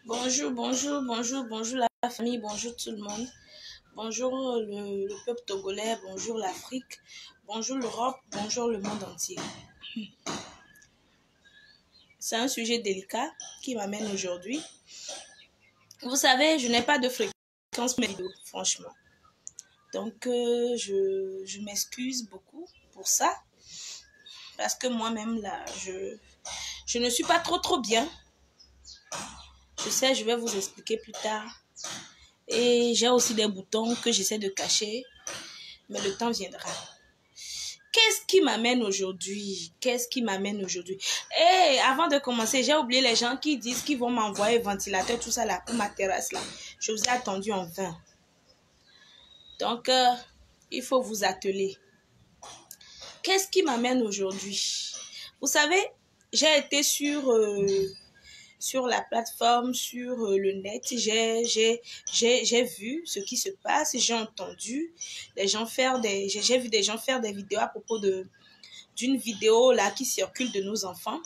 Bonjour, bonjour, bonjour, bonjour la famille, bonjour tout le monde. Bonjour le peuple togolais, bonjour l'Afrique, bonjour l'Europe, bonjour le monde entier. C'est un sujet délicat qui m'amène aujourd'hui. Vous savez, je n'ai pas de fréquence médio, franchement. Donc, je m'excuse beaucoup pour ça. Parce que moi-même, là, je ne suis pas trop bien. Je sais, je vais vous expliquer plus tard. Et j'ai aussi des boutons que j'essaie de cacher. Mais le temps viendra. Qu'est-ce qui m'amène aujourd'hui? Qu'est-ce qui m'amène aujourd'hui? Et avant de commencer, j'ai oublié les gens qui disent qu'ils vont m'envoyer ventilateur, tout ça là, pour ma terrasse là. Je vous ai attendu en vain. Donc, il faut vous atteler. Qu'est-ce qui m'amène aujourd'hui? Vous savez, j'ai été sur la plateforme, sur le net, j'ai vu ce qui se passe, j'ai entendu les gens j'ai vu des gens faire des vidéos à propos d'une vidéo là qui circule de nos enfants.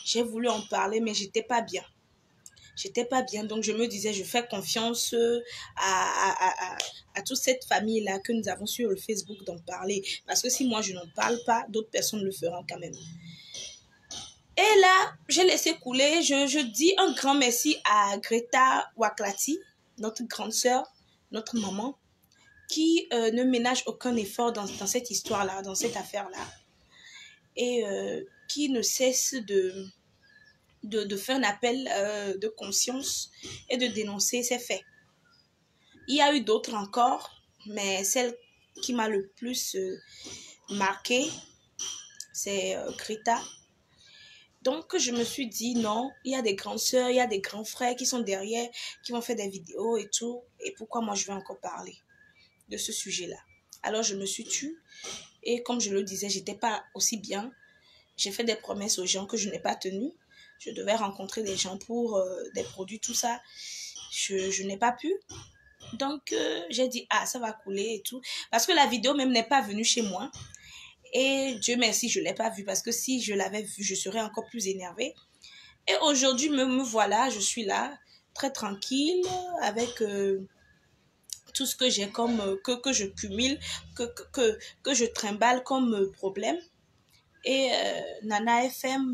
J'ai voulu en parler, mais j'étais pas bien. J'étais pas bien, donc je me disais, je fais confiance à toute cette famille-là que nous avons sur le Facebook d'en parler. Parce que si moi je n'en parle pas, d'autres personnes le feront quand même. Et là, j'ai laissé couler. Je dis un grand merci à Greta Waklati, notre grande sœur, notre maman, qui ne ménage aucun effort dans cette histoire-là, dans cette affaire-là. Et qui ne cesse de faire un appel de conscience et de dénoncer ces faits. Il y a eu d'autres encore, mais celle qui m'a le plus marquée, c'est Greta. Donc, je me suis dit, non, il y a des grandes sœurs, il y a des grands frères qui sont derrière, qui vont faire des vidéos et tout. Et pourquoi moi, je vais encore parler de ce sujet-là? Alors, je me suis tue. Et comme je le disais, j'étais pas aussi bien. J'ai fait des promesses aux gens que je n'ai pas tenues. Je devais rencontrer des gens pour des produits, tout ça. Je n'ai pas pu. Donc, j'ai dit, ah, ça va couler et tout. Parce que la vidéo même n'est pas venue chez moi. Et Dieu merci, je ne l'ai pas vue parce que si je l'avais vue, je serais encore plus énervée. Et aujourd'hui, me voilà, je suis là, très tranquille, avec tout ce que j'ai comme, que je cumule, que je trimballe comme problème. Et Nana FM,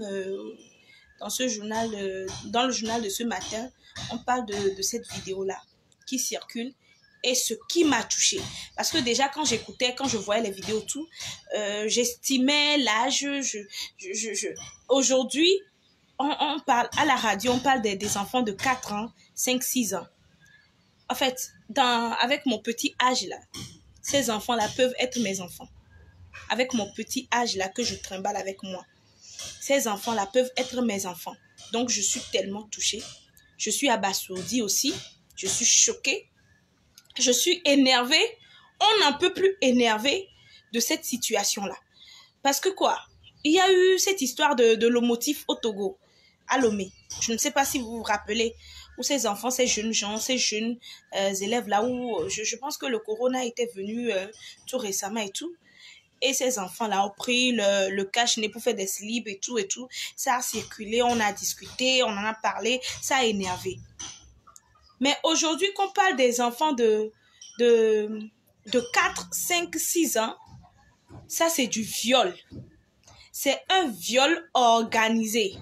dans le journal de ce matin, on parle de cette vidéo-là qui circule. Et ce qui m'a touchée. Parce que déjà, quand j'écoutais, quand je voyais les vidéos, tout, j'estimais l'âge. Aujourd'hui, on parle à la radio, on parle des enfants de 4 ans, 5, 6 ans. En fait, avec mon petit âge là, ces enfants-là peuvent être mes enfants. Avec mon petit âge là que je trimballe avec moi, ces enfants-là peuvent être mes enfants. Donc, je suis tellement touchée. Je suis abasourdie aussi. Je suis choquée. Je suis énervée. On n'en peut plus énerver de cette situation-là. Parce que quoi? Il y a eu cette histoire de lomotif au Togo, à Lomé. Je ne sais pas si vous vous rappelez, où ces enfants, ces jeunes gens, ces jeunes élèves là, où je pense que le corona était venu tout récemment et tout. Et ces enfants-là ont pris le cache-nez pour faire des slips et tout et tout. Ça a circulé, on a discuté, on en a parlé, ça a énervé. Mais aujourd'hui, qu'on parle des enfants de 4, 5, 6 ans, ça c'est du viol. C'est un viol organisé.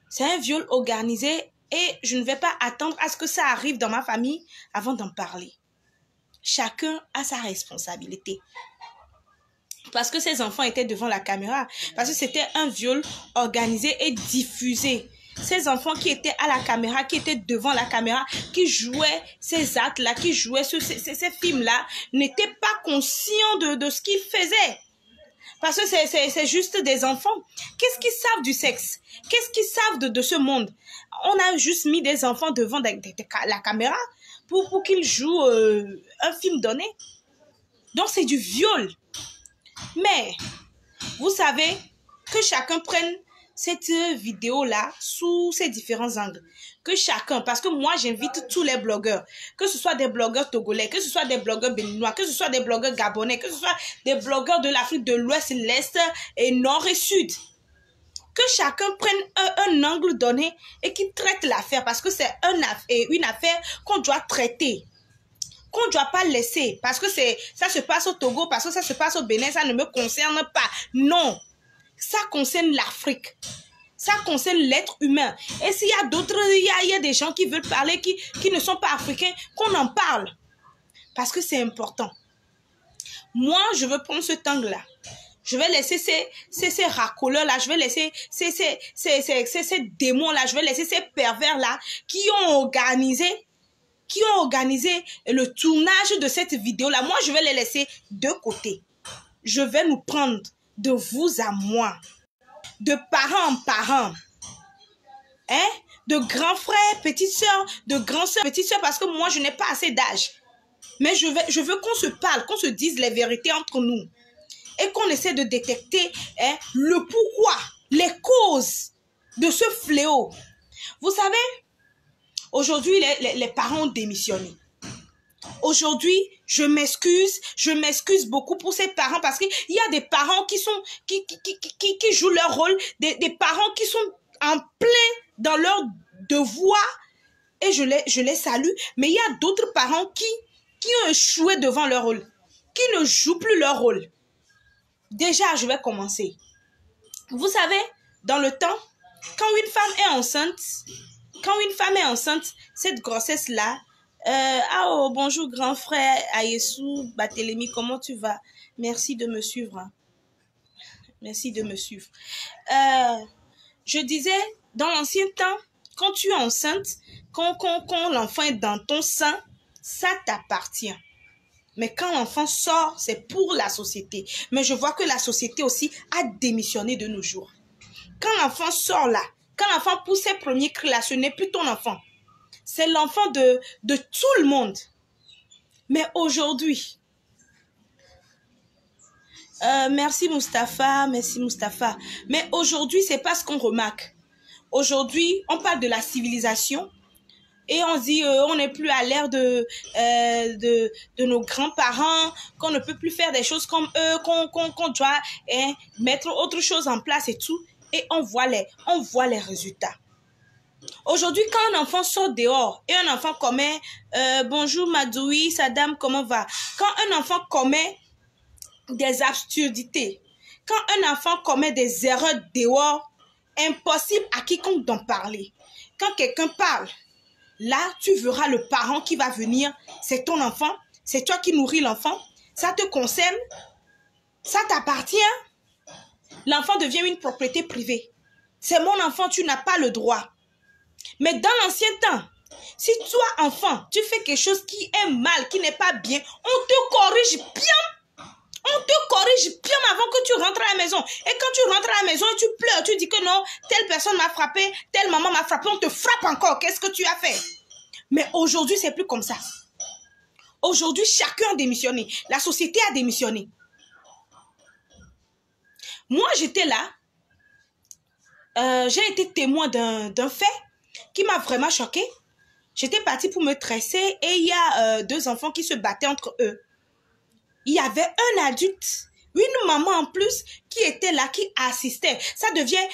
C'est un viol organisé et je ne vais pas attendre à ce que ça arrive dans ma famille avant d'en parler. Chacun a sa responsabilité. Parce que ces enfants étaient devant la caméra. Parce que c'était un viol organisé et diffusé. Ces enfants qui étaient à la caméra, qui étaient devant la caméra, qui jouaient ces actes-là, qui jouaient ces films-là, n'étaient pas conscients de ce qu'ils faisaient. Parce que c'est juste des enfants. Qu'est-ce qu'ils savent du sexe? Qu'est-ce qu'ils savent de ce monde? On a juste mis des enfants devant la caméra pour qu'ils jouent un film donné. Donc c'est du viol. Mais, vous savez que chacun prenne cette vidéo-là sous ses différents angles. Que chacun, parce que moi j'invite tous les blogueurs, que ce soit des blogueurs togolais, que ce soit des blogueurs béninois, que ce soit des blogueurs gabonais, que ce soit des blogueurs de l'Afrique de l'Ouest, l'Est et Nord et Sud. Que chacun prenne un angle donné et qu'il traite l'affaire parce que c'est une affaire qu'on doit traiter. Qu'on ne doit pas laisser parce que ça se passe au Togo, parce que ça se passe au Bénin, ça ne me concerne pas. Non, ça concerne l'Afrique. Ça concerne l'être humain. Et s'il y a d'autres, il y a des gens qui veulent parler, qui ne sont pas africains, qu'on en parle. Parce que c'est important. Moi, je veux prendre cet angle-là. Je vais laisser ces racoleurs-là, je vais laisser ces démons-là, je vais laisser ces pervers-là qui ont organisé le tournage de cette vidéo-là. Moi, je vais les laisser de côté. Je vais nous prendre de vous à moi, de parents en parents, hein? De grands frères, petites sœurs, de grands sœurs, petites sœurs, parce que moi, je n'ai pas assez d'âge. Mais je veux qu'on se parle, qu'on se dise les vérités entre nous. Et qu'on essaie de détecter le pourquoi, les causes de ce fléau. Vous savez, aujourd'hui, les parents ont démissionné. Aujourd'hui, je m'excuse beaucoup pour ces parents parce qu'il y a des parents qui jouent leur rôle, des parents qui sont en plein dans leur devoir et je les salue. Mais il y a d'autres parents qui ont échoué devant leur rôle, qui ne jouent plus leur rôle. Déjà, je vais commencer. Vous savez, dans le temps, quand une femme est enceinte, cette grossesse-là, oh, bonjour grand frère Ayesou Batelemi, comment tu vas? Merci de me suivre. Hein. Merci de me suivre. Je disais, dans l'ancien temps, quand tu es enceinte, quand l'enfant est dans ton sein, ça t'appartient. Mais quand l'enfant sort, c'est pour la société. Mais je vois que la société aussi a démissionné de nos jours. Quand l'enfant sort là, quand l'enfant pousse ses premiers cris là, ce n'est plus ton enfant. C'est l'enfant de tout le monde. Mais aujourd'hui, merci Mustapha. Mais aujourd'hui, c'est pas ce qu'on remarque. Aujourd'hui, on parle de la civilisation. Et on dit, on n'est plus à l'ère de nos grands-parents, qu'on ne peut plus faire des choses comme eux, qu'on doit mettre autre chose en place et tout. Et on voit les résultats. Aujourd'hui, quand un enfant sort dehors et un enfant commet, bonjour Madoui, Sadam, comment va? Quand un enfant commet des absurdités, quand un enfant commet des erreurs dehors, impossible à quiconque d'en parler. Quand quelqu'un parle, là, tu verras le parent qui va venir. C'est ton enfant. C'est toi qui nourris l'enfant. Ça te concerne. Ça t'appartient. L'enfant devient une propriété privée. C'est mon enfant, tu n'as pas le droit. Mais dans l'ancien temps, si toi, enfant, tu fais quelque chose qui est mal, qui n'est pas bien, on te corrige bien. On te corrige bien avant que tu rentres à la maison. Et quand tu rentres à la maison et tu pleures, tu dis que non, telle personne m'a frappé, telle maman m'a frappé, on te frappe encore. Qu'est-ce que tu as fait? Mais aujourd'hui, c'est plus comme ça. Aujourd'hui, chacun a démissionné. La société a démissionné. Moi, j'étais là. J'ai été témoin d'un fait qui m'a vraiment choquée. J'étais partie pour me tresser et il y a 2 enfants qui se battaient entre eux. Il y avait un adulte, une maman en plus, qui était là, qui assistait. Ça devient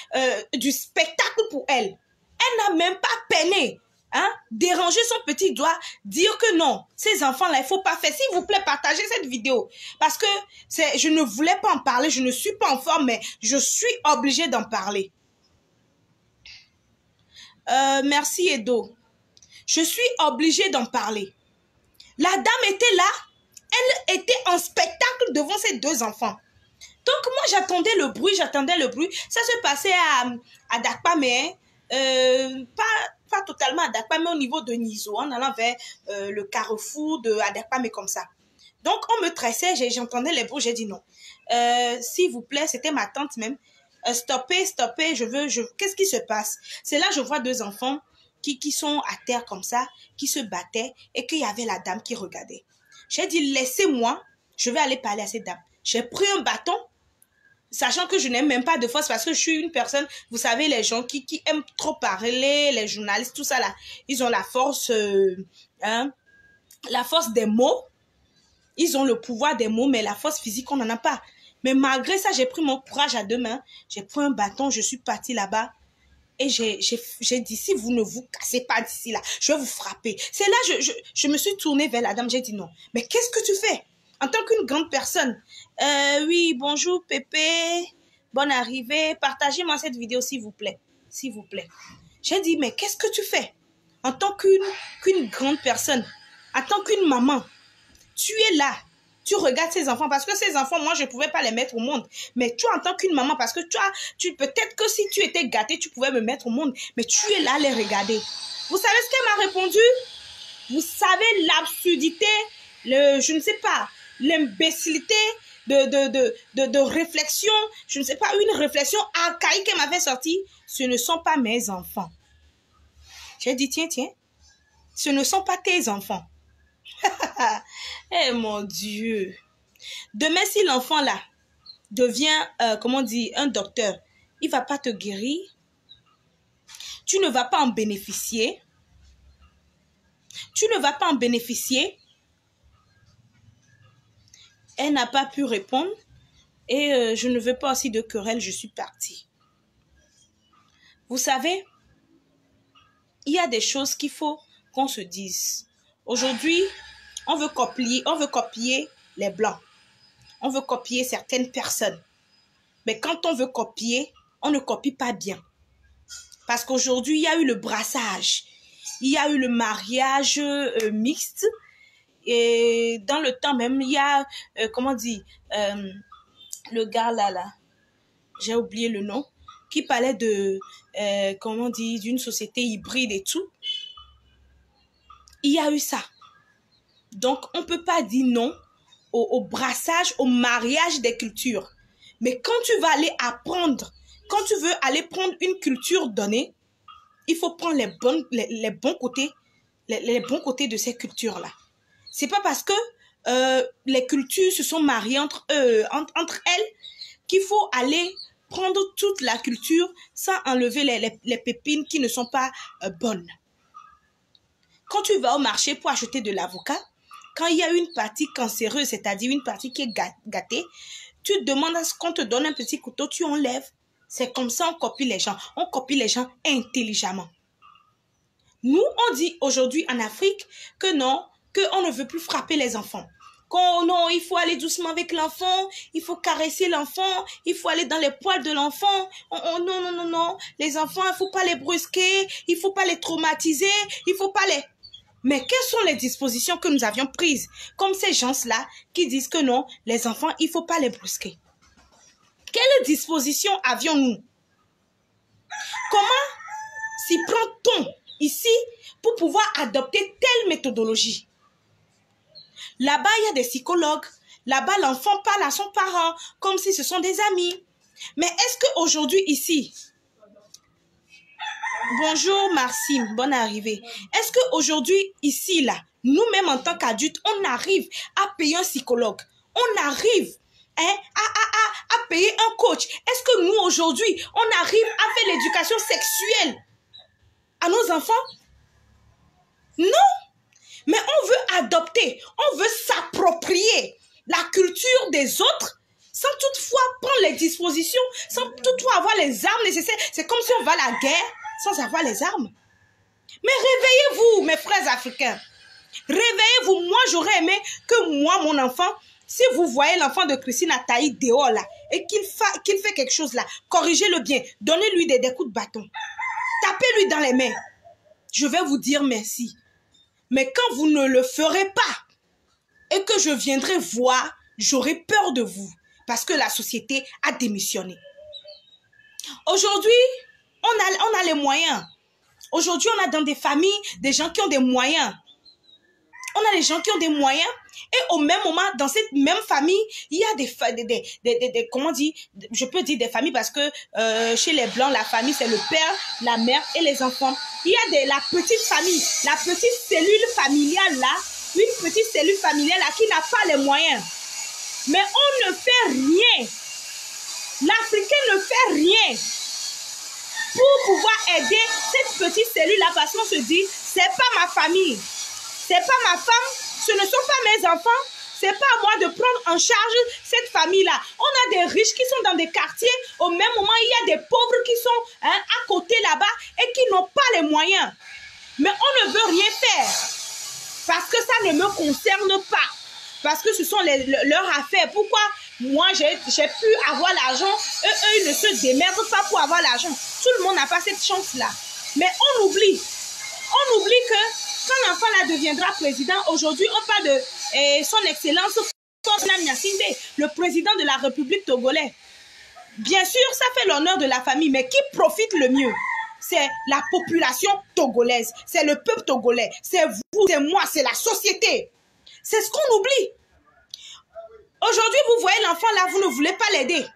du spectacle pour elle. Elle n'a même pas peiné. Hein? Déranger son petit doigt, dire que non, ces enfants-là, il ne faut pas faire. S'il vous plaît, partagez cette vidéo. Parce que je ne voulais pas en parler, je ne suis pas en forme, mais je suis obligée d'en parler. Merci Edo. Je suis obligée d'en parler. La dame était là, elle était en spectacle devant ses 2 enfants. Donc moi, j'attendais le bruit. Ça se passait à Dakpamé, pas totalement à Dakpamé, mais au niveau de Nizo, en allant vers le carrefour de Dakpamé comme ça. Donc on me tressait, j'entendais les bruits, j'ai dit non. S'il vous plaît, c'était ma tante même. Stoppez, qu'est-ce qui se passe? C'est là que je vois 2 enfants qui sont à terre comme ça, qui se battaient et qu'il y avait la dame qui regardait. J'ai dit, laissez-moi, je vais aller parler à cette dame. J'ai pris un bâton, sachant que je n'aime même pas de force parce que je suis une personne, vous savez, les gens qui aiment trop parler, les journalistes, tout ça là, ils ont la force des mots. Ils ont le pouvoir des mots, mais la force physique, on n'en a pas. Mais malgré ça, j'ai pris mon courage à deux mains. J'ai pris un bâton, je suis partie là-bas. Et j'ai dit, si vous ne vous cassez pas d'ici là, je vais vous frapper. C'est là je me suis tournée vers la dame. J'ai dit non. Mais qu'est-ce que tu fais en tant qu'une grande personne? Oui, bonjour Pépé. Bonne arrivée. Partagez-moi cette vidéo s'il vous plaît. S'il vous plaît. J'ai dit, mais qu'est-ce que tu fais en tant qu'une grande personne, en tant qu'une maman? Tu es là. Tu regardes ces enfants parce que ces enfants, moi, je ne pouvais pas les mettre au monde. Mais toi, en tant qu'une maman, parce que peut-être que si tu étais gâtée, tu pouvais me mettre au monde. Mais tu es là à les regarder. Vous savez ce qu'elle m'a répondu? Vous savez l'absurdité, je ne sais pas, l'imbécilité de réflexion, je ne sais pas, une réflexion archaïque qu'elle m'avait sortie. Ce ne sont pas mes enfants. J'ai dit, tiens, ce ne sont pas tes enfants. Eh mon Dieu. Demain, si l'enfant là devient, comment on dit, un docteur, il ne va pas te guérir. Tu ne vas pas en bénéficier. Tu ne vas pas en bénéficier. Elle n'a pas pu répondre. Et je ne veux pas aussi de querelle, je suis partie. Vous savez, il y a des choses qu'il faut qu'on se dise. Aujourd'hui, on veut copier les Blancs. On veut copier certaines personnes. Mais quand on veut copier, on ne copie pas bien. Parce qu'aujourd'hui, il y a eu le brassage. Il y a eu le mariage mixte. Et dans le temps même, il y a, comment dire, le gars là, j'ai oublié le nom, qui parlait de, comment dire, d'une société hybride et tout. Il y a eu ça. Donc, on ne peut pas dire non au brassage, au mariage des cultures. Mais quand tu vas aller apprendre, quand tu veux aller prendre une culture donnée, il faut prendre les bons côtés, les bons côtés de ces cultures-là. C'est pas parce que les cultures se sont mariées entre elles qu'il faut aller prendre toute la culture sans enlever les pépines qui ne sont pas bonnes. Quand tu vas au marché pour acheter de l'avocat, quand il y a une partie cancéreuse, c'est-à-dire une partie qui est gâtée, tu demandes à ce qu'on te donne un petit couteau, tu enlèves. C'est comme ça on copie les gens. On copie les gens intelligemment. Nous, on dit aujourd'hui en Afrique que non, qu'on ne veut plus frapper les enfants. Non, il faut aller doucement avec l'enfant, il faut caresser l'enfant, il faut aller dans les poils de l'enfant. Non. Les enfants, il ne faut pas les brusquer, il ne faut pas les traumatiser, il ne faut pas les... Mais quelles sont les dispositions que nous avions prises? Comme ces gens-là qui disent que non, les enfants, il ne faut pas les brusquer. Quelles dispositions avions-nous? Comment s'y prend-on ici pour pouvoir adopter telle méthodologie? Là-bas, il y a des psychologues. Là-bas, l'enfant parle à son parent comme si ce sont des amis. Mais est-ce qu'aujourd'hui, ici... Bonjour Maxime, bonne arrivée. Est-ce qu'aujourd'hui, ici, là, nous-mêmes en tant qu'adultes, on arrive à payer un psychologue? On arrive à payer un coach? Est-ce que nous, aujourd'hui, on arrive à faire l'éducation sexuelle à nos enfants? Non. Mais on veut adopter, on veut s'approprier la culture des autres sans toutefois prendre les dispositions, sans toutefois avoir les armes nécessaires. C'est comme si on va à la guerre sans avoir les armes. Mais réveillez-vous, mes frères africains. Réveillez-vous. Moi, j'aurais aimé que moi, mon enfant, si vous voyez l'enfant de Christine Ataï dehors là, et qu'il fait quelque chose là, corrigez-le bien. Donnez-lui des coups de bâton. Tapez-lui dans les mains. Je vais vous dire merci. Mais quand vous ne le ferez pas, et que je viendrai voir, j'aurai peur de vous. Parce que la société a démissionné. Aujourd'hui, on a les moyens. Aujourd'hui, on a dans des familles des gens qui ont des moyens. On a des gens qui ont des moyens. Et au même moment, dans cette même famille, il y a comment dire, je peux dire des familles parce que chez les Blancs, la famille, c'est le père, la mère et les enfants. Il y a la petite famille, la petite cellule familiale là, une petite cellule familiale là qui n'a pas les moyens. Mais on ne fait rien. L'Africain ne fait rien pour pouvoir aider cette petite cellule-là parce qu'on se dit, c'est pas ma famille, c'est pas ma femme, ce ne sont pas mes enfants, C'est pas à moi de prendre en charge cette famille-là. On a des riches qui sont dans des quartiers. Au même moment, il y a des pauvres qui sont à côté là-bas et qui n'ont pas les moyens. Mais on ne veut rien faire parce que ça ne me concerne pas. Parce que ce sont leurs affaires. Pourquoi moi, j'ai pu avoir l'argent, eux, ils ne se démerdent pas pour avoir l'argent. Tout le monde n'a pas cette chance-là. Mais on oublie que quand l'enfant là deviendra président, aujourd'hui, on parle de son excellence, le président de la République togolaise. Bien sûr, ça fait l'honneur de la famille, mais qui profite le mieux? C'est la population togolaise, c'est le peuple togolais, c'est vous, c'est moi, c'est la société. C'est ce qu'on oublie. Aujourd'hui, vous voyez l'enfant là, vous ne voulez pas l'aider.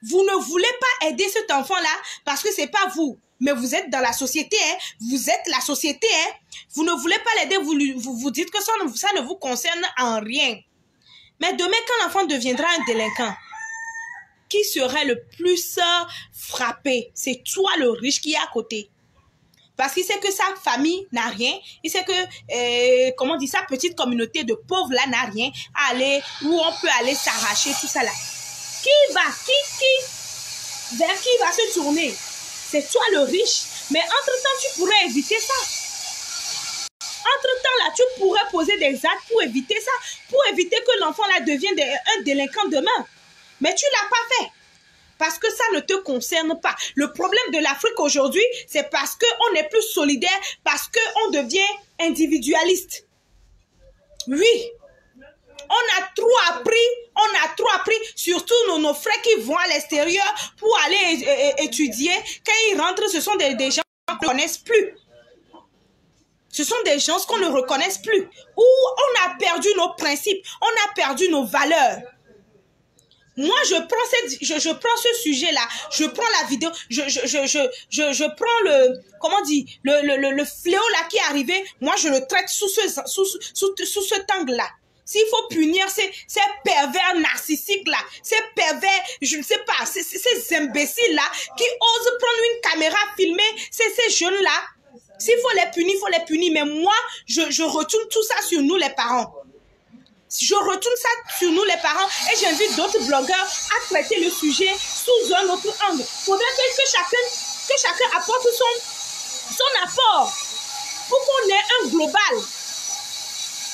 Vous ne voulez pas aider cet enfant-là parce que ce n'est pas vous. Mais vous êtes dans la société, hein? Vous êtes la société. Hein? Vous ne voulez pas l'aider, vous dites que ça ne vous concerne en rien. Mais demain, quand l'enfant deviendra un délinquant, qui serait le plus frappé? C'est toi le riche qui est à côté. Parce qu'il sait que sa famille n'a rien. Il sait que, comment on dit, sa petite communauté de pauvres là n'a rien à aller, où on peut aller s'arracher, tout ça là. Vers qui va se tourner? C'est toi le riche. Mais entre-temps, tu pourrais éviter ça. Entre-temps là, tu pourrais poser des actes pour éviter ça. Pour éviter que l'enfant là devienne un délinquant demain. Mais tu ne l'as pas fait. Parce que ça ne te concerne pas. Le problème de l'Afrique aujourd'hui, c'est parce qu'on n'est plus solidaire, parce qu'on devient individualiste. Oui, on a trop appris, surtout nos frères qui vont à l'extérieur pour aller étudier. Quand ils rentrent, ce sont des gens qu'on ne connaisse plus. Ce sont des gens qu'on ne reconnaisse plus. Où on a perdu nos principes, on a perdu nos valeurs. Moi, je prends ce sujet-là, je prends la vidéo, je prends le fléau là qui est arrivé, moi je le traite sous cet angle-là. S'il faut punir ces pervers narcissiques-là, ces pervers, je ne sais pas, ces imbéciles-là qui osent prendre une caméra, filmer ces jeunes-là, s'il faut les punir, il faut les punir. Mais moi, je retourne tout ça sur nous les parents. Je retourne ça sur nous les parents et j'invite d'autres blogueurs à traiter le sujet sous un autre angle. Il faudrait que chacun apporte son apport pour qu'on ait un global.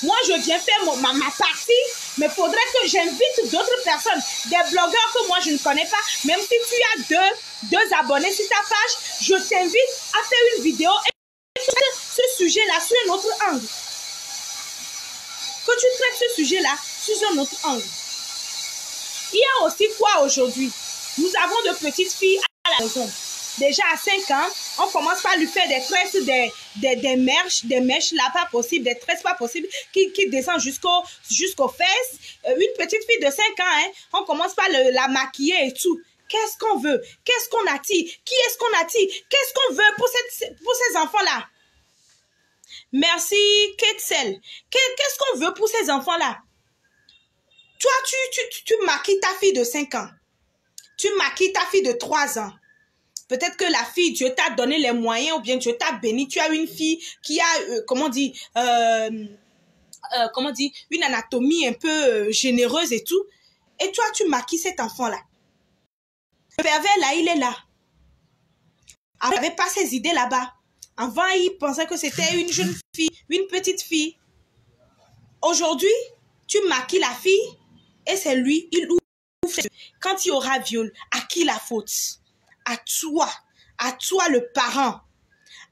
Moi, je viens faire ma partie, mais il faudrait que j'invite d'autres personnes, des blogueurs que moi je ne connais pas. Même si tu as deux abonnés sur ta page, je t'invite à faire une vidéo et traiter ce sujet-là sur un autre angle. Que tu traites ce sujet-là sous un autre angle. Il y a aussi quoi aujourd'hui? Nous avons de petites filles à la maison. Déjà à 5 ans, on commence par lui faire des tresses, des mèches là, pas possible, des tresses pas possibles, qui descendent jusqu'aux fesses. Une petite fille de 5 ans, hein, on commence par la maquiller et tout. Qu'est-ce qu'on veut? Qu'est-ce qu'on attire? Qui est-ce qu'on attire? Qu'est-ce qu'on veut pour ces enfants-là? Merci, Ketzel. Qu'est-ce qu'on veut pour ces enfants-là? Toi, tu maquilles ta fille de 5 ans. Tu maquilles ta fille de 3 ans. Peut-être que la fille, Dieu t'a donné les moyens ou bien Dieu t'a béni. Tu as une fille qui a, une anatomie un peu généreuse et tout. Et toi, tu maquilles cet enfant-là. Le pervers, là, il est là. Il n'avait pas ses idées là-bas. Avant, il pensait que c'était une jeune fille, une petite fille. Aujourd'hui, tu maquilles la fille et c'est lui, il ouvre. Quand il y aura viol, à qui la faute? À toi le parent.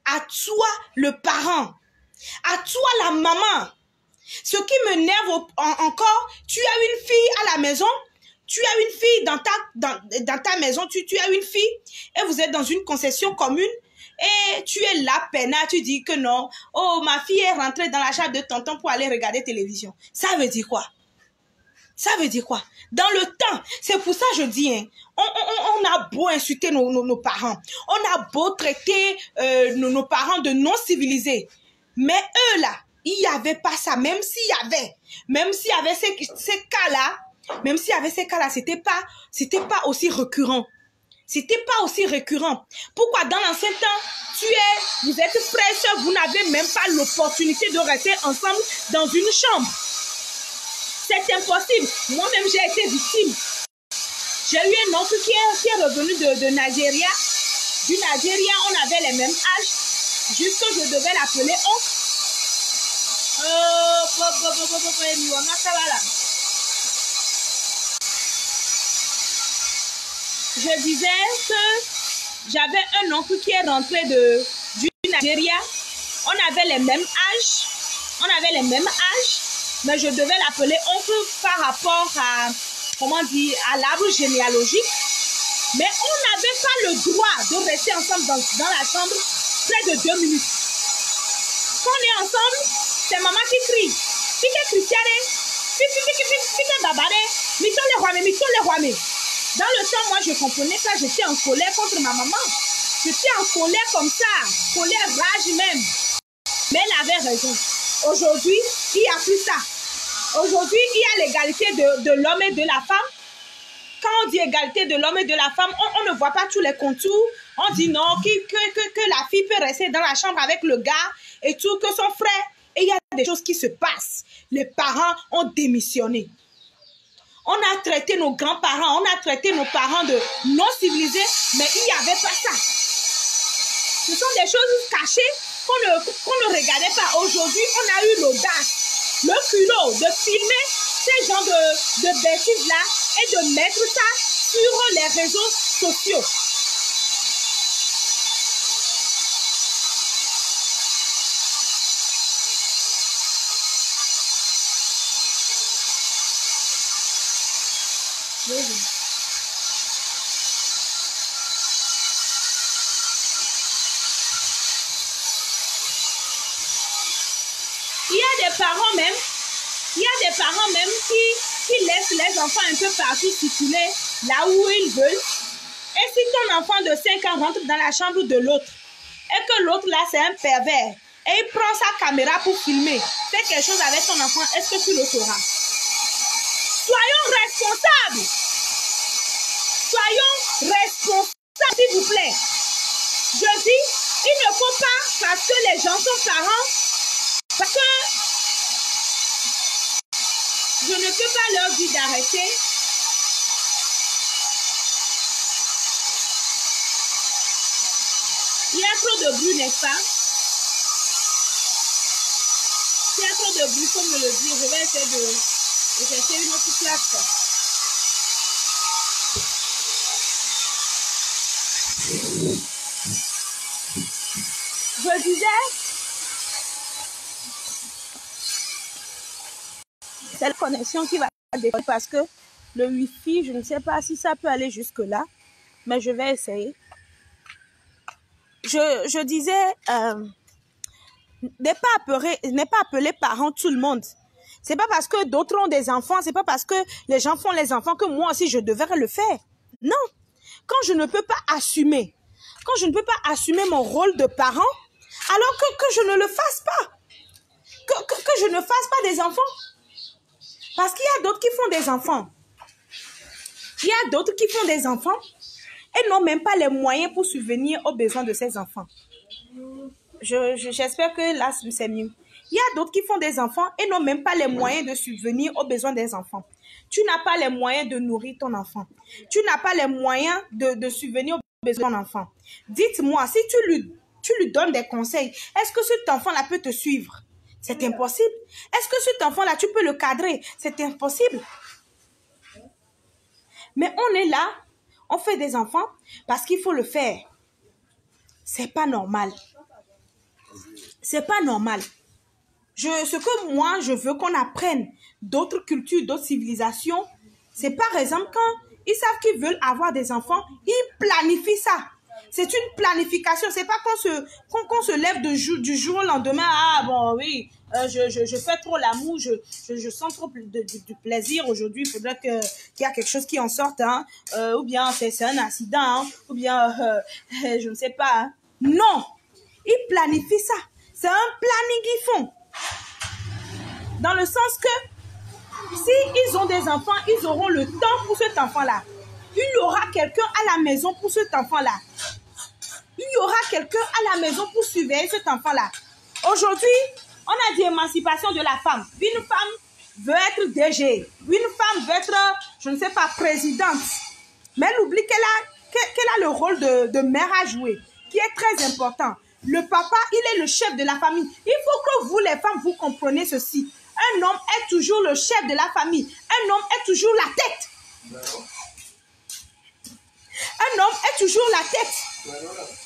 À toi le parent. À toi la maman. Ce qui m'énerve encore, tu as une fille à la maison, tu as une fille dans ta maison, tu as une fille et vous êtes dans une concession commune. Et tu es là, peinard, tu dis que non. Oh, ma fille est rentrée dans la chambre de tonton pour aller regarder télévision. Ça veut dire quoi? Ça veut dire quoi? Dans le temps, c'est pour ça que je dis, hein, on a beau insulter nos parents, on a beau traiter nos parents de non civilisés, mais eux là, il n'y avait pas ça, même s'il y avait ces cas-là, c'était pas aussi récurrent. C'était pas aussi récurrent. Pourquoi dans l'ancien temps, vous êtes frères et sœurs, vous n'avez même pas l'opportunité de rester ensemble dans une chambre. C'est impossible. Moi-même, j'ai été victime. J'ai eu un oncle qui est revenu de Nigeria. Du Nigeria, on avait les mêmes âges. Jusque je devais l'appeler oncle. Je disais que j'avais un oncle qui est rentré du Nigeria. On avait les mêmes âges. Mais je devais l'appeler oncle par rapport à, comment dire, à l'arbre généalogique. Mais on n'avait pas le droit de rester ensemble dans la chambre près de 2 minutes. Quand on est ensemble, c'est maman qui crie. Pique Christiane, pique babade, mito le roi. Dans le temps, moi, je comprenais ça. J'étais en colère contre ma maman. J'étais en colère comme ça. Colère, rage même. Mais elle avait raison. Aujourd'hui, il n'y a plus ça. Aujourd'hui, il y a l'égalité de l'homme et de la femme. Quand on dit égalité de l'homme et de la femme, on ne voit pas tous les contours. On dit non, que la fille peut rester dans la chambre avec le gars et tout, que son frère. Et il y a des choses qui se passent. Les parents ont démissionné. On a traité nos grands-parents, on a traité nos parents de non civilisés, mais il n'y avait pas ça. Ce sont des choses cachées qu'on ne regardait pas. Aujourd'hui, on a eu l'audace, le culot de filmer ces genres de bêtises-là et de mettre ça sur les réseaux sociaux. Il y a des parents même qui laissent les enfants un peu partout circuler là où ils veulent. Et si ton enfant de 5 ans rentre dans la chambre de l'autre et que l'autre là c'est un pervers et il prend sa caméra pour filmer, fait quelque chose avec ton enfant, est-ce que tu le feras? Soyons responsables. Soyons responsables, s'il vous plaît. Je dis, il ne faut pas, parce que les gens sont parents, parce que je ne peux pas leur dire d'arrêter. Il y a trop de bruit, n'est-ce pas? Il y a trop de bruit, comme me le dire. Je vais essayer de chercher une autre place. Je disais, c'est la connexion qui va décoller parce que le Wi-Fi, je ne sais pas si ça peut aller jusque-là, mais je vais essayer. Je disais, n'est pas appeler parents tout le monde. C'est pas parce que d'autres ont des enfants, c'est pas parce que les gens font les enfants que moi aussi je devrais le faire. Non. Quand je ne peux pas assumer, mon rôle de parent, alors que je ne le fasse pas. Que je ne fasse pas des enfants. Parce qu'il y a d'autres qui font des enfants. Et n'ont même pas les moyens pour subvenir aux besoins de ces enfants. J'espère que là, c'est mieux. Il y a d'autres qui font des enfants et n'ont même pas les moyens de subvenir aux besoins des enfants. Tu n'as pas les moyens de nourrir ton enfant. Tu n'as pas les moyens de subvenir aux besoins de ton enfant. Dites-moi, si tu lui donnes des conseils, est-ce que cet enfant-là peut te suivre? C'est impossible. Est-ce que cet enfant-là, tu peux le cadrer? C'est impossible. Mais on est là, on fait des enfants parce qu'il faut le faire. C'est pas normal. C'est pas normal. Ce que moi, je veux qu'on apprenne d'autres cultures, d'autres civilisations, c'est par exemple quand ils savent qu'ils veulent avoir des enfants, ils planifient ça. C'est une planification. C'est pas qu'on se lève du jour au lendemain. Ah bon, oui, je fais trop l'amour, je sens trop du plaisir aujourd'hui. Il faudrait qu'il y a quelque chose qui en sorte. Hein. Ou bien c'est un accident. Hein. Ou bien, je ne sais pas. Hein. Non, ils planifient ça. C'est un planning qu'ils font. Dans le sens que s'ils ont des enfants, ils auront le temps pour cet enfant-là. Il y aura quelqu'un à la maison pour cet enfant-là. Il y aura quelqu'un à la maison pour surveiller cet enfant-là. Aujourd'hui, on a dit émancipation de la femme. Une femme veut être DG. Une femme veut être, je ne sais pas, présidente. Mais elle oublie qu'elle a le rôle de mère à jouer, qui est très important. Le papa, il est le chef de la famille. Il faut que vous, les femmes, vous compreniez ceci. Un homme est toujours le chef de la famille. Un homme est toujours la tête. Un homme est toujours la tête.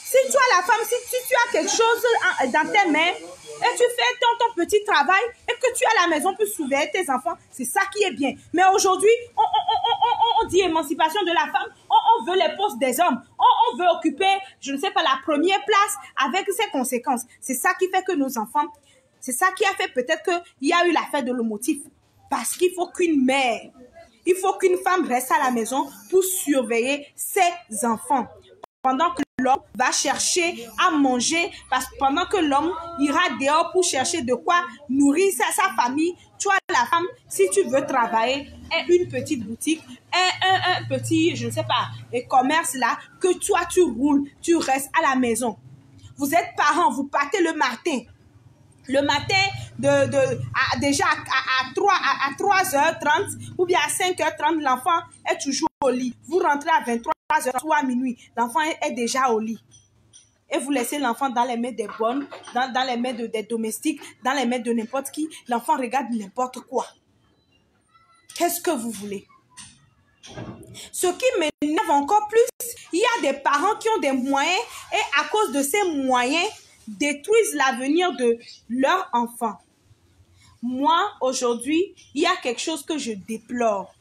Si toi, la femme, si tu as quelque chose dans tes mains et tu fais ton petit travail et que tu es à la maison pour surveiller tes enfants, c'est ça qui est bien. Mais aujourd'hui, on dit émancipation de la femme, on veut les postes des hommes, on veut occuper, je ne sais pas, la première place avec ses conséquences. C'est ça qui fait que nos enfants, c'est ça qui a fait peut-être qu'il y a eu l'affaire de l'homotif. Parce qu'il faut qu'une mère, il faut qu'une femme reste à la maison pour surveiller ses enfants. Pendant que l'homme va chercher à manger, parce que pendant que l'homme ira dehors pour chercher de quoi nourrir sa famille, toi, la femme, si tu veux travailler, et une petite boutique, et un petit, je ne sais pas, commerce là, que toi, tu roules, tu restes à la maison. Vous êtes parents, vous partez le matin. Le matin, déjà à 3h30 ou bien à 5h30, l'enfant est toujours au lit. Vous rentrez à 23h ou à minuit, l'enfant est déjà au lit. Et vous laissez l'enfant dans les mains des bonnes, dans les mains des domestiques, dans les mains de n'importe qui. L'enfant regarde n'importe quoi. Qu'est-ce que vous voulez? Ce qui m'énerve encore plus, il y a des parents qui ont des moyens et à cause de ces moyens, détruisent l'avenir de leur enfant. Moi, aujourd'hui, il y a quelque chose que je déplore.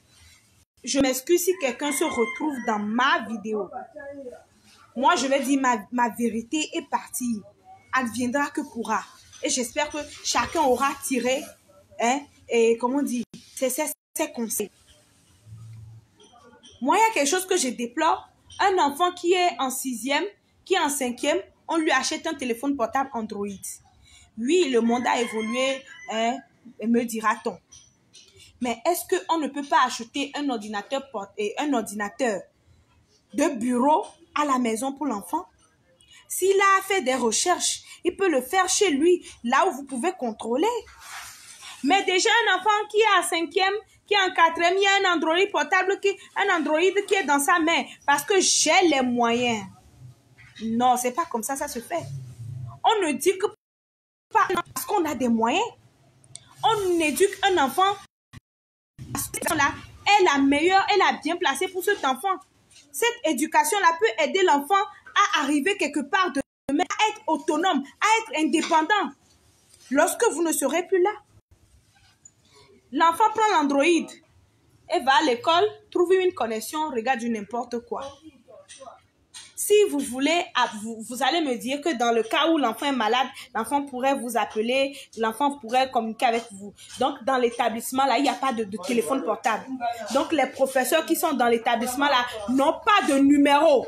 Je m'excuse si quelqu'un se retrouve dans ma vidéo. Moi, je vais dire ma vérité est partie. Adviendra que pourra. Et j'espère que chacun aura tiré, et comment on dit, ses conseils. Moi, il y a quelque chose que je déplore. Un enfant qui est en 6e, qui est en 5e, on lui achète un téléphone portable Android. Oui, le monde a évolué, me dira-t-on. Mais est-ce qu'on ne peut pas acheter un ordinateur de bureau à la maison pour l'enfant? S'il a fait des recherches, il peut le faire chez lui, là où vous pouvez contrôler. Mais déjà, un enfant qui est en 5e, qui est en 4e, il y a un Android portable, un Android qui est dans sa main, parce que j'ai les moyens. Non, c'est pas comme ça se fait. On ne dit que pas parce qu'on a des moyens. On éduque un enfant parce que cette là est la meilleure, elle a bien placée pour cet enfant. Cette éducation-là peut aider l'enfant à arriver quelque part demain, à être autonome, à être indépendant. Lorsque vous ne serez plus là, l'enfant prend l'Android et va à l'école, trouve une connexion, regarde du n'importe quoi. Si vous voulez, vous allez me dire que dans le cas où l'enfant est malade, l'enfant pourrait vous appeler, l'enfant pourrait communiquer avec vous. Donc, dans l'établissement, là, il n'y a pas de téléphone portable. Donc, les professeurs qui sont dans l'établissement, là, n'ont pas de numéro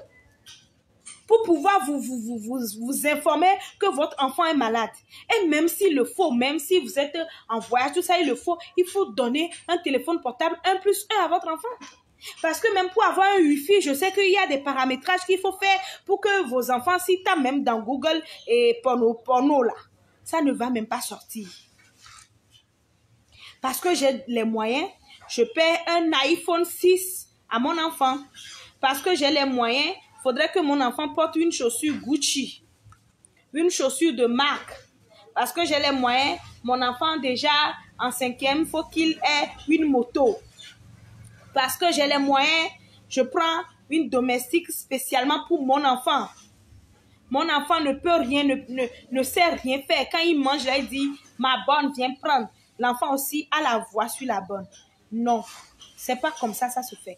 pour pouvoir vous informer que votre enfant est malade. Et même s'il le faut, même si vous êtes en voyage, tout ça, il faut donner un téléphone portable 1+1 à votre enfant. Parce que même pour avoir un Wi-Fi, je sais qu'il y a des paramétrages qu'il faut faire pour que vos enfants, si tu as même dans Google et porno là, ça ne va même pas sortir. Parce que j'ai les moyens, je paie un iPhone 6 à mon enfant. Parce que j'ai les moyens, il faudrait que mon enfant porte une chaussure Gucci, une chaussure de marque. Parce que j'ai les moyens, mon enfant déjà en 5e, il faut qu'il ait une moto. Parce que j'ai les moyens, je prends une domestique spécialement pour mon enfant. Mon enfant ne peut rien, ne sait rien faire. Quand il mange, là, il dit, ma bonne, viens prendre. L'enfant aussi a la voix sur la bonne. Non, c'est pas comme ça se fait.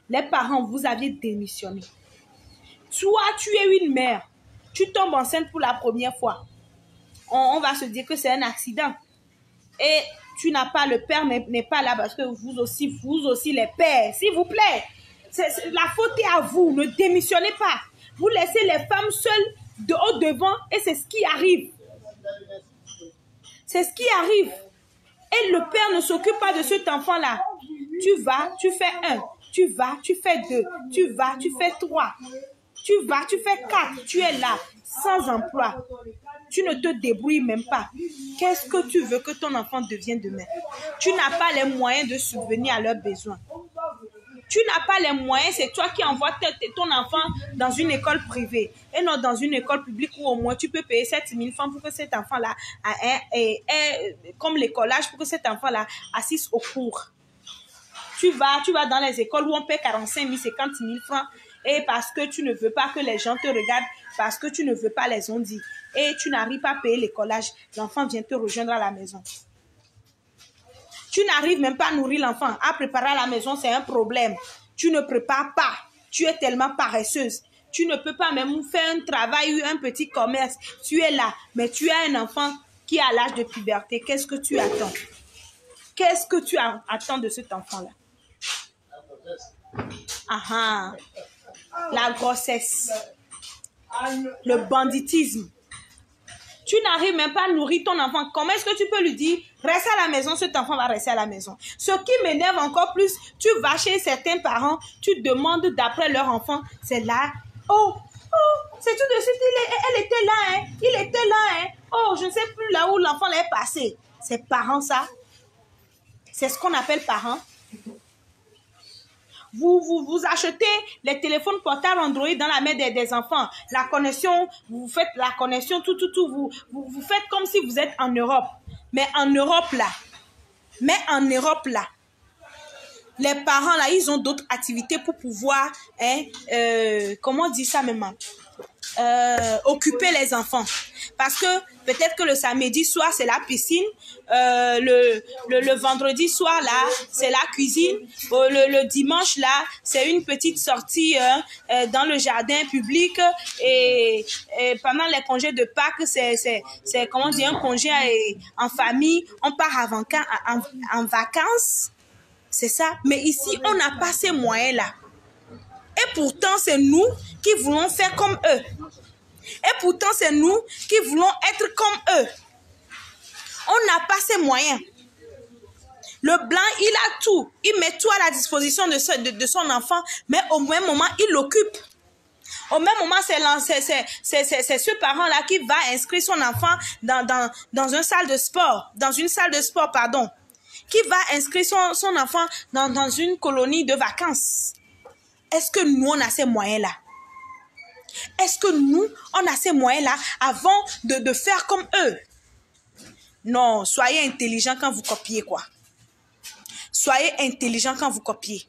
Les parents, vous aviez démissionné. Toi, tu es une mère. Tu tombes enceinte pour la première fois. On va se dire que c'est un accident. Et tu n'as pas, le père n'est pas là parce que vous aussi les pères, s'il vous plaît. La faute est à vous, ne démissionnez pas. Vous laissez les femmes seules au devant et c'est ce qui arrive. C'est ce qui arrive. Et le père ne s'occupe pas de cet enfant-là. Tu vas, tu fais 1. Tu vas, tu fais 2. Tu vas, tu fais 3. Tu vas, tu fais 4. Tu es là, sans emploi. Tu ne te débrouilles même pas. Qu'est-ce que tu veux que ton enfant devienne demain? Tu n'as pas les moyens de subvenir à leurs besoins. Tu n'as pas les moyens, c'est toi qui envoies ton enfant dans une école privée et non dans une école publique où au moins tu peux payer 7 000 francs pour que cet enfant-là, comme l'écolage, pour que cet enfant-là assiste au cours. Tu vas dans les écoles où on paie 45 000, 50 000 francs et parce que tu ne veux pas que les gens te regardent, parce que tu ne veux pas les on-dit et tu n'arrives pas à payer l'écolage, l'enfant vient te rejoindre à la maison. Tu n'arrives même pas à nourrir l'enfant. À préparer à la maison, c'est un problème. Tu ne prépares pas. Tu es tellement paresseuse. Tu ne peux pas même faire un travail ou un petit commerce. Tu es là, mais tu as un enfant qui a l'âge de puberté. Qu'est-ce que tu attends? Qu'est-ce que tu attends de cet enfant-là? Ah, la grossesse. Le banditisme. Tu n'arrives même pas à nourrir ton enfant. Comment est-ce que tu peux lui dire, reste à la maison, cet enfant va rester à la maison? Ce qui m'énerve encore plus, tu vas chez certains parents, tu demandes d'après leur enfant, c'est là, oh, c'est tout de suite, elle était là, hein, il était là, hein, oh, je ne sais plus là où l'enfant est passé. C'est parents ça? C'est ce qu'on appelle parents? Vous achetez les téléphones portables Android dans la main des enfants. La connexion, vous faites la connexion, tout. Vous faites comme si vous êtes en Europe. Mais en Europe, là, les parents, là, ils ont d'autres activités pour pouvoir, comment on dit ça même, occuper les enfants. Parce que peut-être que le samedi soir, c'est la piscine. Le vendredi soir, là, c'est la cuisine. Le dimanche, là, c'est une petite sortie dans le jardin public. Et pendant les congés de Pâques, c'est comment dire, un congé en famille. On part en vacances. C'est ça. Mais ici, on n'a pas ces moyens-là. Et pourtant, c'est nous qui voulons faire comme eux. Et pourtant, c'est nous qui voulons être comme eux. On n'a pas ces moyens. Le blanc, il a tout. Il met tout à la disposition de son enfant, mais au même moment, il l'occupe. Au même moment, c'est ce parent-là qui va inscrire son enfant dans une salle de sport. Qui va inscrire son enfant dans une colonie de vacances. Est-ce que nous, on a ces moyens-là? Est-ce que nous, on a ces moyens-là avant de faire comme eux? Non, soyez intelligents quand vous copiez, quoi. Soyez intelligents quand vous copiez.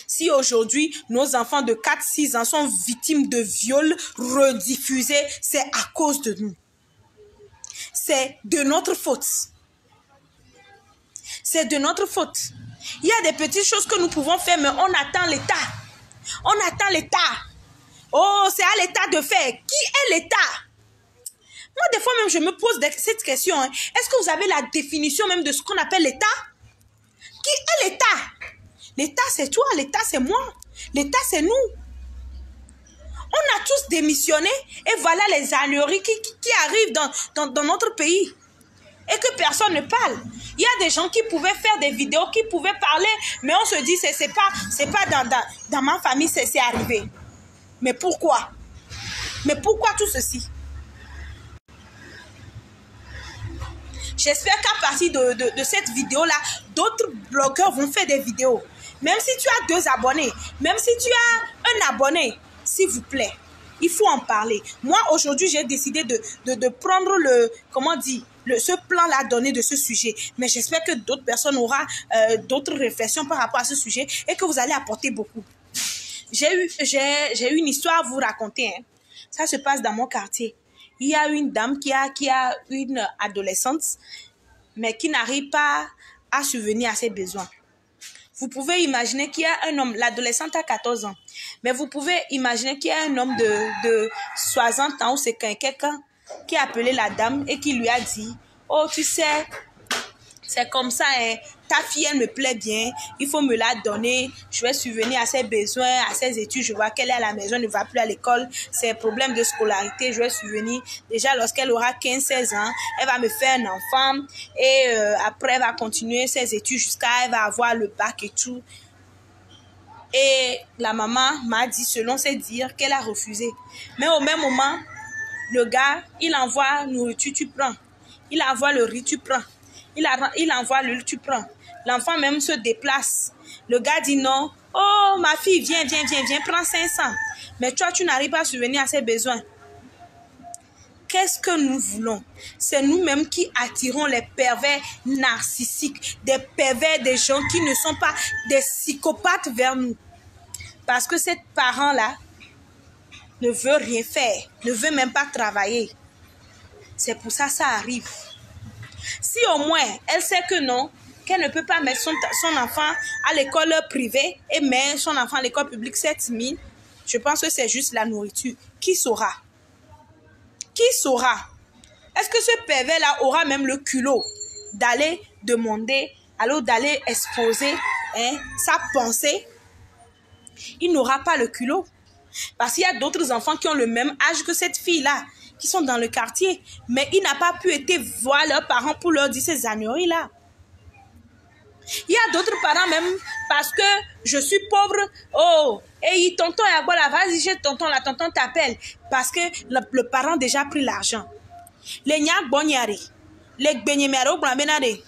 Si aujourd'hui, nos enfants de 4-6 ans sont victimes de viols rediffusés, c'est à cause de nous. C'est de notre faute. C'est de notre faute. Il y a des petites choses que nous pouvons faire, mais on attend l'État. On attend l'État. Oh, c'est à l'État de faire. Qui est l'État? Moi, des fois même, je me pose cette question. Hein. Est-ce que vous avez la définition même de ce qu'on appelle l'État? Qui est l'État? L'État, c'est toi. L'État, c'est moi. L'État, c'est nous. On a tous démissionné et voilà les âneries qui arrivent dans notre pays. Et que personne ne parle. Il y a des gens qui pouvaient faire des vidéos, qui pouvaient parler, mais on se dit, c'est pas dans ma famille, c'est arrivé. Mais pourquoi? Mais pourquoi tout ceci? J'espère qu'à partir de cette vidéo-là, d'autres blogueurs vont faire des vidéos. Même si tu as 2 abonnés, même si tu as un abonné, s'il vous plaît, il faut en parler. Moi, aujourd'hui, j'ai décidé de prendre ce plan-là donné de ce sujet. Mais j'espère que d'autres personnes auront d'autres réflexions par rapport à ce sujet et que vous allez apporter beaucoup. J'ai une histoire à vous raconter. Hein. Ça se passe dans mon quartier. Il y a une dame qui a une adolescente, mais qui n'arrive pas à subvenir à ses besoins. Vous pouvez imaginer qu'il y a un homme, l'adolescente a 14 ans, mais vous pouvez imaginer qu'il y a un homme de 60 ans ou c'est quelqu'un qui a appelé la dame et qui lui a dit, oh tu sais, c'est comme ça, hein. Ta fille, elle me plaît bien, il faut me la donner, je vais subvenir à ses besoins, à ses études, je vois qu'elle est à la maison, elle ne va plus à l'école, c'est un problème de scolarité, je vais subvenir. Déjà, lorsqu'elle aura 15-16 ans, elle va me faire un enfant et après, elle va continuer ses études jusqu'à elle va avoir le bac et tout. Et la maman m'a dit, selon ses dires, qu'elle a refusé. Mais au même moment, Le gars, il envoie nourriture, tu prends. Il envoie le riz, tu prends. Il envoie l'huile, tu prends. L'enfant même se déplace. Le gars dit non. Oh, ma fille, viens, prends 500. Mais toi, tu n'arrives pas à subvenir à ses besoins. Qu'est-ce que nous voulons? C'est nous-mêmes qui attirons les pervers narcissiques, des pervers, des gens qui ne sont pas des psychopathes vers nous. Parce que ces parents-là ne veut rien faire, ne veut même pas travailler. C'est pour ça que ça arrive. Si au moins elle sait que non, qu'elle ne peut pas mettre son enfant à l'école privée et mettre son enfant à l'école publique 7 000, je pense que c'est juste la nourriture. Qui saura? Qui saura? Est-ce que ce pervers-là aura même le culot d'aller demander, alors d'aller exposer sa pensée? Il n'aura pas le culot. Parce qu'il y a d'autres enfants qui ont le même âge que cette fille-là, qui sont dans le quartier. Mais il n'a pas pu être voir leurs parents pour leur dire ces âneries-là. Il y a d'autres parents même, parce que je suis pauvre, oh, et tonton est à boire, vas-y, j'ai tonton, la tonton t'appelle. Parce que le parent a déjà pris l'argent. Les nyak bonyari, les benyemero blanbenade.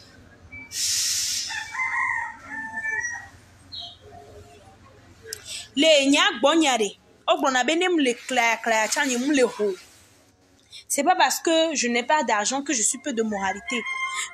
Les nyak bonyari. C'est pas parce que je n'ai pas d'argent que je suis peu de moralité.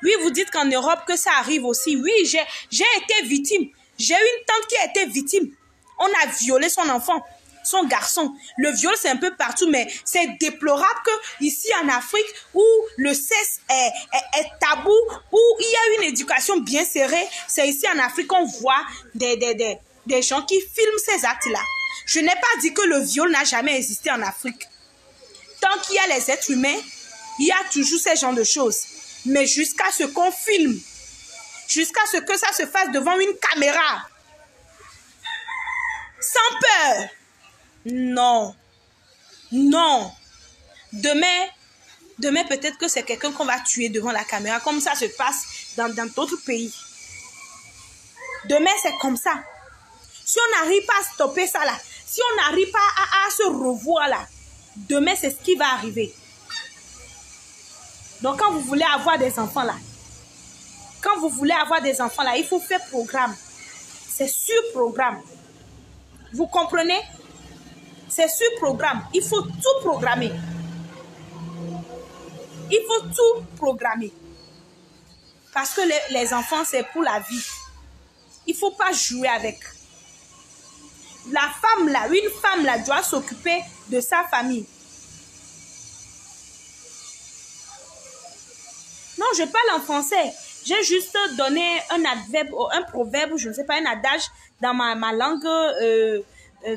Oui, vous dites qu'en Europe que ça arrive aussi. Oui, j'ai été victime. J'ai une tante qui a été victime. On a violé son enfant, son garçon. Le viol, c'est un peu partout, mais c'est déplorable que ici en Afrique, où le sexe est tabou, où il y a une éducation bien serrée, c'est ici en Afrique qu'on voit des gens qui filment ces actes-là. Je n'ai pas dit que le viol n'a jamais existé en Afrique. Tant qu'il y a les êtres humains, il y a toujours ce genre de choses. Mais jusqu'à ce qu'on filme, jusqu'à ce que ça se fasse devant une caméra, sans peur. Non. Non. Demain peut-être que c'est quelqu'un qu'on va tuer devant la caméra, comme ça se passe dans d'autres pays. Demain, c'est comme ça. Si on n'arrive pas à stopper ça là, si on n'arrive pas à se revoir là, demain, c'est ce qui va arriver. Donc, quand vous voulez avoir des enfants là, il faut faire programme. C'est sur programme. Vous comprenez? C'est sur programme. Il faut tout programmer. Il faut tout programmer. Parce que les enfants, c'est pour la vie. Il ne faut pas jouer avec. La femme là, une femme là doit s'occuper de sa famille. Non, je parle en français. J'ai juste donné un adverbe, un proverbe, je ne sais pas, un adage dans ma langue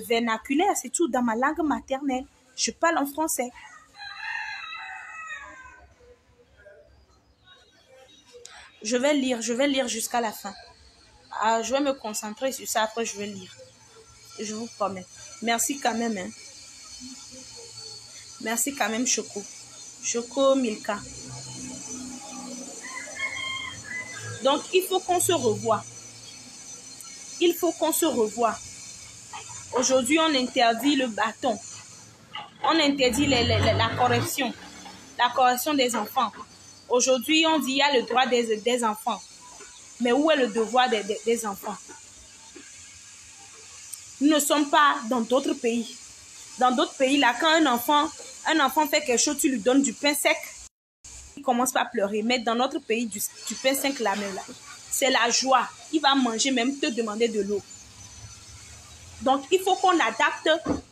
vernaculaire, c'est tout, dans ma langue maternelle. Je parle en français. Je vais lire jusqu'à la fin. Je vais me concentrer sur ça, après je vais lire. Je vous promets. Merci quand même. Hein. Merci quand même, Choco. Choco Milka. Donc, il faut qu'on se revoie. Il faut qu'on se revoie. Aujourd'hui, on interdit le bâton. On interdit la correction. La correction des enfants. Aujourd'hui, on dit qu'il y a le droit des enfants. Mais où est le devoir des enfants? Nous ne sommes pas dans d'autres pays. Dans d'autres pays, là, quand un enfant fait quelque chose, tu lui donnes du pain sec, il commence pas à pleurer. Mais dans notre pays, du pain sec, là, même là, c'est la joie. Il va manger, même te demander de l'eau. Donc, il faut qu'on adapte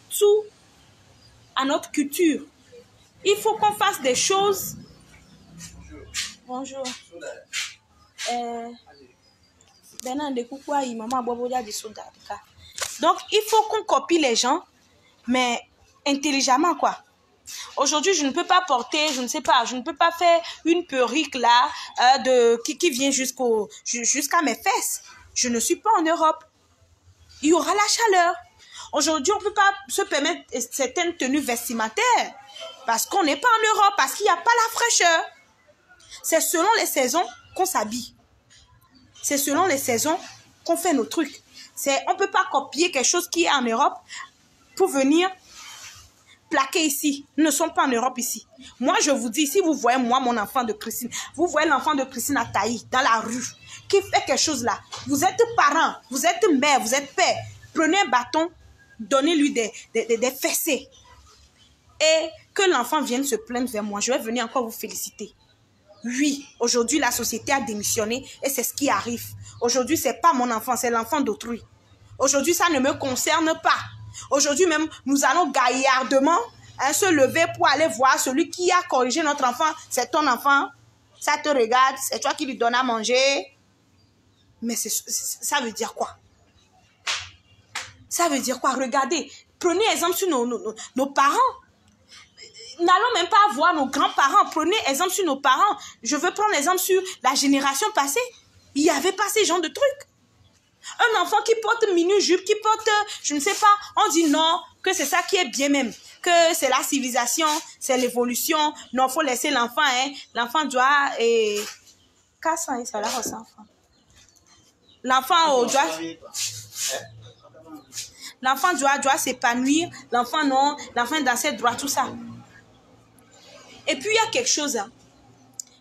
tout à notre culture. Il faut qu'on fasse des choses. Bonjour. Donc, il faut qu'on copie les gens, mais intelligemment, quoi. Aujourd'hui, je ne peux pas porter, je ne peux pas faire une perruque là qui vient jusqu'à mes fesses. Je ne suis pas en Europe. Il y aura la chaleur. Aujourd'hui, on ne peut pas se permettre certaines tenues vestimentaires parce qu'on n'est pas en Europe, parce qu'il n'y a pas la fraîcheur. C'est selon les saisons qu'on s'habille. C'est selon les saisons qu'on fait nos trucs. On ne peut pas copier quelque chose qui est en Europe pour venir plaqués ici ne sont pas en Europe ici. Moi, je vous dis, si vous voyez moi, mon enfant de Christine, vous voyez l'enfant de Christine à Taï, dans la rue, qui fait quelque chose là. Vous êtes parents, vous êtes mère, vous êtes père. Prenez un bâton, donnez-lui des fessées. Et que l'enfant vienne se plaindre vers moi. Je vais venir encore vous féliciter. Oui, aujourd'hui, la société a démissionné et c'est ce qui arrive. Aujourd'hui, ce n'est pas mon enfant, c'est l'enfant d'autrui. Aujourd'hui, ça ne me concerne pas. Aujourd'hui même, nous allons gaillardement se lever pour aller voir celui qui a corrigé notre enfant. C'est ton enfant, ça te regarde, c'est toi qui lui donnes à manger. Mais ça veut dire quoi? Ça veut dire quoi? Regardez, prenez exemple sur nos parents. N'allons même pas voir nos grands-parents. Prenez exemple sur nos parents. Je veux prendre exemple sur la génération passée. Il n'y avait pas ces genres de trucs. Un enfant qui porte mini-jupe, qui porte, je ne sais pas, on dit non, que c'est ça qui est bien même. Que c'est la civilisation, c'est l'évolution. Non, il faut laisser l'enfant, hein. L'enfant doit... L'enfant doit s'épanouir. L'enfant non, l'enfant dans ses droits, tout ça. Et puis, il y a quelque chose, hein.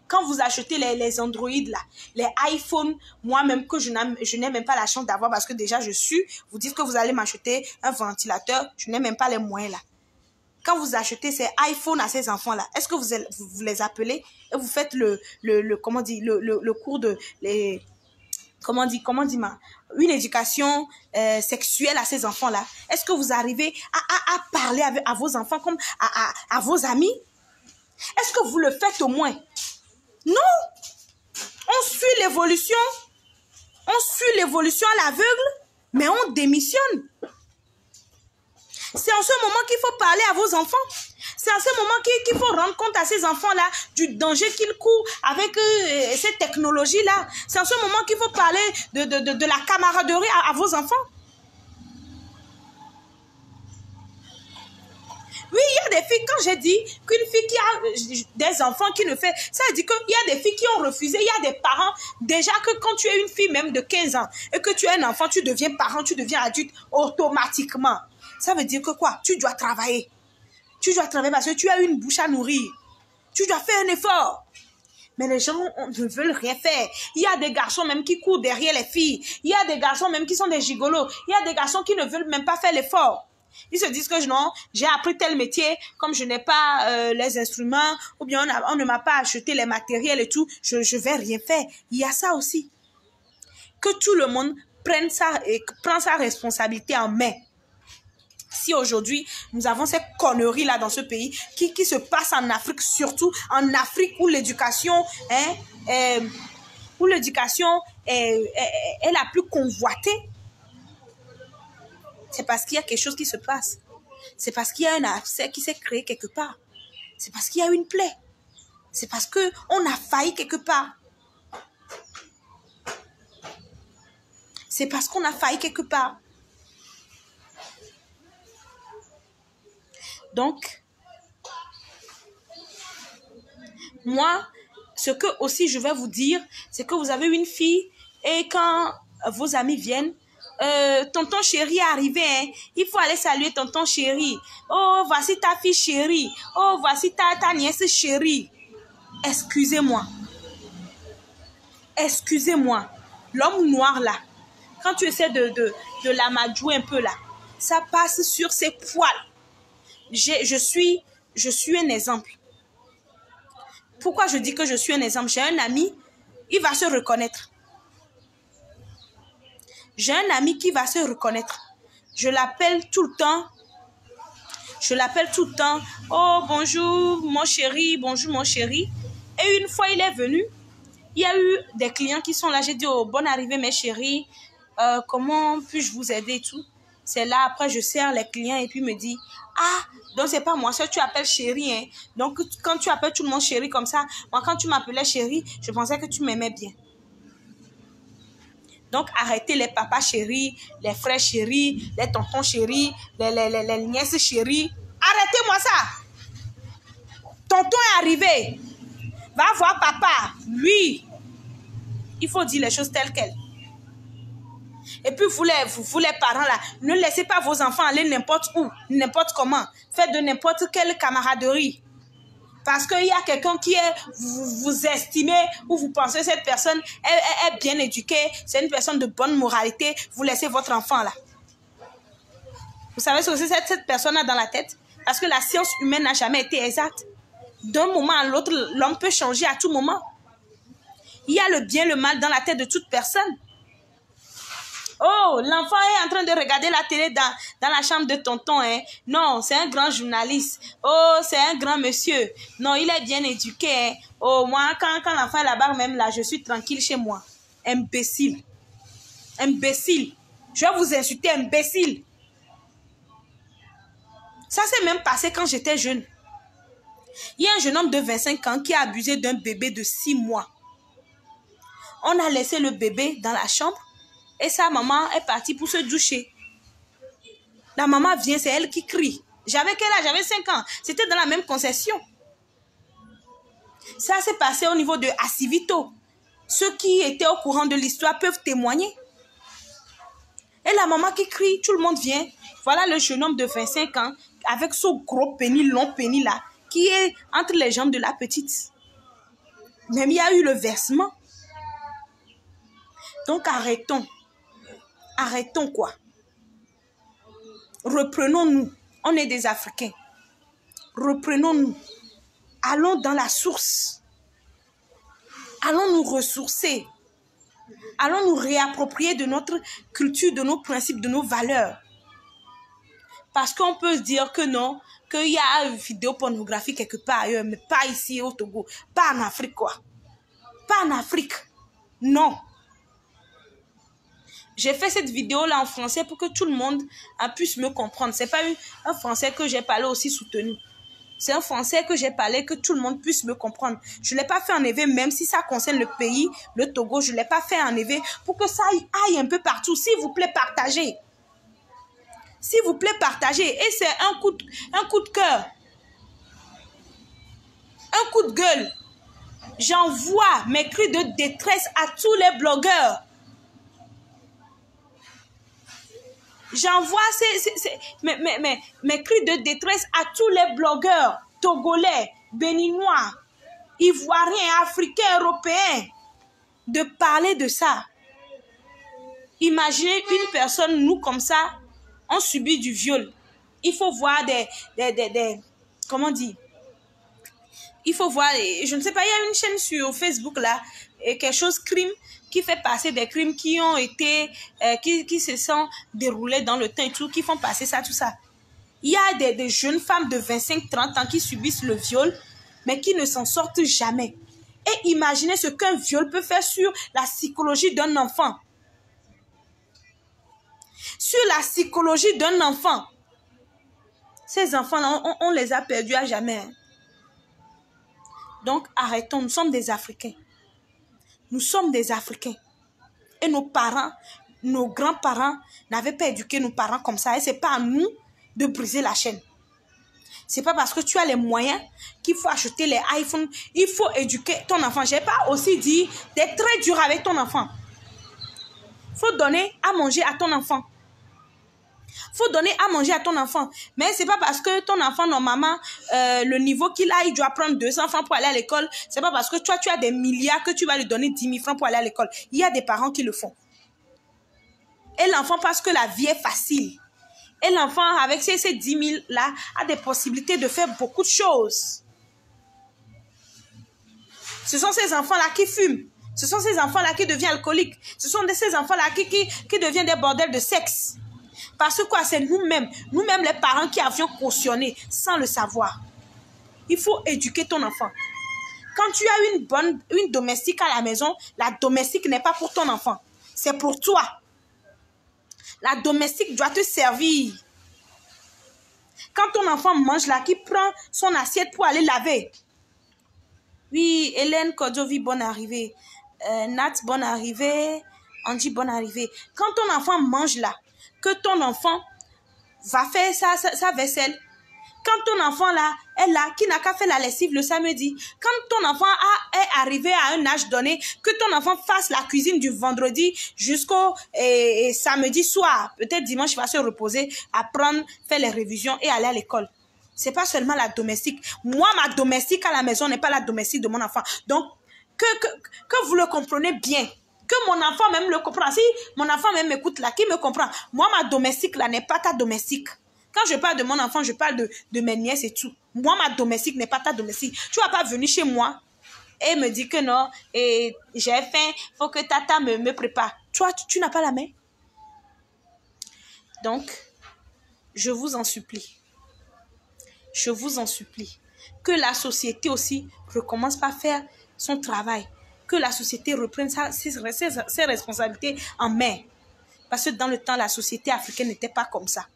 Quand vous achetez les Android, là, les iPhones, moi-même, que je n'ai même pas la chance d'avoir parce que déjà, je suis, vous dites que vous allez m'acheter un ventilateur, je n'ai même pas les moyens, là. Quand vous achetez ces iPhones à ces enfants-là, est-ce que vous les appelez et vous faites le cours de... une éducation sexuelle à ces enfants-là? Est-ce que vous arrivez à parler à vos enfants comme à vos amis? Est-ce que vous le faites au moins? Non. On suit l'évolution. On suit l'évolution à l'aveugle, mais on démissionne. C'est en ce moment qu'il faut parler à vos enfants. C'est en ce moment qu'il faut rendre compte à ces enfants-là du danger qu'ils courent avec ces technologies-là. C'est en ce moment qu'il faut parler de la camaraderie à vos enfants. Oui, il y a des filles, quand j'ai dit qu'une fille qui a des enfants qui ne fait, ça veut dire qu'il y a des filles qui ont refusé, il y a des parents, déjà que quand tu es une fille même de 15 ans et que tu es un enfant, tu deviens parent, tu deviens adulte automatiquement. Ça veut dire que quoi? Tu dois travailler. Tu dois travailler parce que tu as une bouche à nourrir. Tu dois faire un effort. Mais les gens ne veulent rien faire. Il y a des garçons même qui courent derrière les filles. Il y a des garçons même qui sont des gigolos. Il y a des garçons qui ne veulent même pas faire l'effort. Ils se disent que non, j'ai appris tel métier, comme je n'ai pas les instruments, ou bien on ne m'a pas acheté les matériels et tout, je ne vais rien faire. Il y a ça aussi. Que tout le monde prend sa responsabilité en main. Si aujourd'hui, nous avons ces conneries-là dans ce pays, qui se passe en Afrique, surtout en Afrique où l'éducation est la plus convoitée, c'est parce qu'il y a quelque chose qui se passe. C'est parce qu'il y a un accès qui s'est créé quelque part. C'est parce qu'il y a une plaie. C'est parce qu'on a failli quelque part. C'est parce qu'on a failli quelque part. Donc, moi, ce que aussi je vais vous dire, c'est que vous avez une fille et quand vos amis viennent, tonton chéri est arrivé, hein. Il faut aller saluer tonton chéri. Oh, voici ta fille chérie. Oh, voici ta nièce chérie. Excusez-moi. Excusez-moi. L'homme noir là, quand tu essaies de l'amadouer un peu là, ça passe sur ses poils. Je suis un exemple. Pourquoi je dis que je suis un exemple? J'ai un ami, il va se reconnaître. J'ai un ami qui va se reconnaître. Je l'appelle tout le temps. Oh, bonjour mon chéri, bonjour mon chéri. Et une fois il est venu, il y a eu des clients qui sont là. J'ai dit, oh, bonne arrivée mes chéris. Comment puis-je vous aider et tout? C'est là, après je sers les clients et puis il me dit, ah, donc c'est pas moi, ça tu appelles chéri, hein. Donc quand tu appelles tout le monde chéri comme ça, moi quand tu m'appelais chéri, je pensais que tu m'aimais bien. Donc arrêtez les papas chéris, les frères chéris, les tontons chéris, les nièces chéris. Arrêtez-moi ça. Tonton est arrivé. Va voir papa. Lui, il faut dire les choses telles quelles. Et puis vous les parents là, ne laissez pas vos enfants aller n'importe où, n'importe comment. Faites de n'importe quelle camaraderie. Parce qu'il y a quelqu'un qui est, vous estimez ou vous pensez que cette personne est bien éduquée, c'est une personne de bonne moralité, vous laissez votre enfant là. Vous savez ce que c'est cette personne a dans la tête? Parce que la science humaine n'a jamais été exacte. D'un moment à l'autre, l'homme peut changer à tout moment. Il y a le bien, le mal dans la tête de toute personne. Oh, l'enfant est en train de regarder la télé dans la chambre de tonton. Hein. Non, c'est un grand journaliste. Oh, c'est un grand monsieur. Non, il est bien éduqué. Hein. Oh, moi, quand l'enfant est là-bas, même là, je suis tranquille chez moi. Imbécile. Imbécile. Je vais vous insulter, imbécile. Ça s'est même passé quand j'étais jeune. Il y a un jeune homme de 25 ans qui a abusé d'un bébé de 6 mois. On a laissé le bébé dans la chambre et sa maman est partie pour se doucher. La maman vient, c'est elle qui crie. J'avais quel âge? J'avais 5 ans. C'était dans la même concession. Ça s'est passé au niveau de Assivito. Ceux qui étaient au courant de l'histoire peuvent témoigner. Et la maman qui crie, tout le monde vient. Voilà le jeune homme de 25 ans avec ce gros pénis, long pénis là, qui est entre les jambes de la petite. Même il y a eu le versement. Donc arrêtons. Arrêtons quoi. Reprenons-nous. On est des Africains. Reprenons-nous. Allons dans la source. Allons nous ressourcer. Allons nous réapproprier de notre culture, de nos principes, de nos valeurs. Parce qu'on peut se dire que non, qu'il y a une vidéo pornographique quelque part ailleurs, mais pas ici au Togo. Pas en Afrique quoi. Pas en Afrique. Non. J'ai fait cette vidéo-là en français pour que tout le monde puisse me comprendre. Ce n'est pas un français que j'ai parlé aussi soutenu. C'est un français que j'ai parlé, que tout le monde puisse me comprendre. Je ne l'ai pas fait en EV, même si ça concerne le pays, le Togo. Je ne l'ai pas fait en EV pour que ça aille un peu partout. S'il vous plaît, partagez. S'il vous plaît, partagez. Et c'est un coup de cœur. Un coup de gueule. J'envoie mes cris de détresse à tous les blogueurs. J'envoie mes cris de détresse à tous les blogueurs togolais, béninois, ivoiriens, africains, européens, de parler de ça. Imaginez une personne, nous comme ça, on subit du viol. Il faut voir comment dire? Il faut voir, je ne sais pas, il y a une chaîne sur Facebook là, quelque chose crime, qui fait passer des crimes qui ont été, qui se sont déroulés dans le temps et tout, qui font passer ça, tout ça. Il y a des jeunes femmes de 25-30 ans qui subissent le viol, mais qui ne s'en sortent jamais. Et imaginez ce qu'un viol peut faire sur la psychologie d'un enfant. Sur la psychologie d'un enfant. Ces enfants-là, on les a perdus à jamais. Donc, arrêtons, nous sommes des Africains. Nous sommes des Africains. Et nos parents, nos grands-parents n'avaient pas éduqué nos parents comme ça. Et ce n'est pas à nous de briser la chaîne. Ce n'est pas parce que tu as les moyens qu'il faut acheter les iPhones. Il faut éduquer ton enfant. Je n'ai pas aussi dit d'être très dur avec ton enfant. Il faut donner à manger à ton enfant. Il faut donner à manger à ton enfant. Mais ce n'est pas parce que ton enfant, normalement, le niveau qu'il a, il doit prendre 200 francs pour aller à l'école. Ce n'est pas parce que toi, tu as des milliards que tu vas lui donner 10 000 francs pour aller à l'école. Il y a des parents qui le font. Et l'enfant pense que la vie est facile. Et l'enfant, avec ces 10 000 là, a des possibilités de faire beaucoup de choses. Ce sont ces enfants-là qui fument. Ce sont ces enfants-là qui deviennent alcooliques. Ce sont ces enfants-là qui deviennent des bordels de sexe. Parce que quoi, c'est nous-mêmes les parents qui avions cautionné sans le savoir. Il faut éduquer ton enfant. Quand tu as une domestique à la maison, la domestique n'est pas pour ton enfant. C'est pour toi. La domestique doit te servir. Quand ton enfant mange là, qui prend son assiette pour aller laver. Oui, Hélène Kodovi, bonne arrivée. Nat, bonne arrivée. Angie, bonne arrivée. Quand ton enfant mange là, que ton enfant va faire sa vaisselle. quand ton enfant là est là, qui n'a qu'à faire la lessive le samedi, quand ton enfant est arrivé à un âge donné, que ton enfant fasse la cuisine du vendredi jusqu'au samedi soir, peut-être dimanche il va se reposer, apprendre, faire les révisions et aller à l'école. C'est pas seulement la domestique. Moi, ma domestique à la maison n'est pas la domestique de mon enfant. Donc, que vous le comprenez bien. Que mon enfant même le comprend. Si mon enfant même m'écoute là, qui me comprend? Moi, ma domestique là n'est pas ta domestique. Quand je parle de mon enfant, je parle de mes nièces et tout. Moi, ma domestique n'est pas ta domestique. Tu ne vas pas venir chez moi et me dire que non, et j'ai faim, il faut que tata me prépare. Toi, tu n'as pas la main. Donc, je vous en supplie. Je vous en supplie. Que la société aussi recommence par faire son travail. Que la société reprenne ses responsabilités en main. Parce que dans le temps, la société africaine n'était pas comme ça.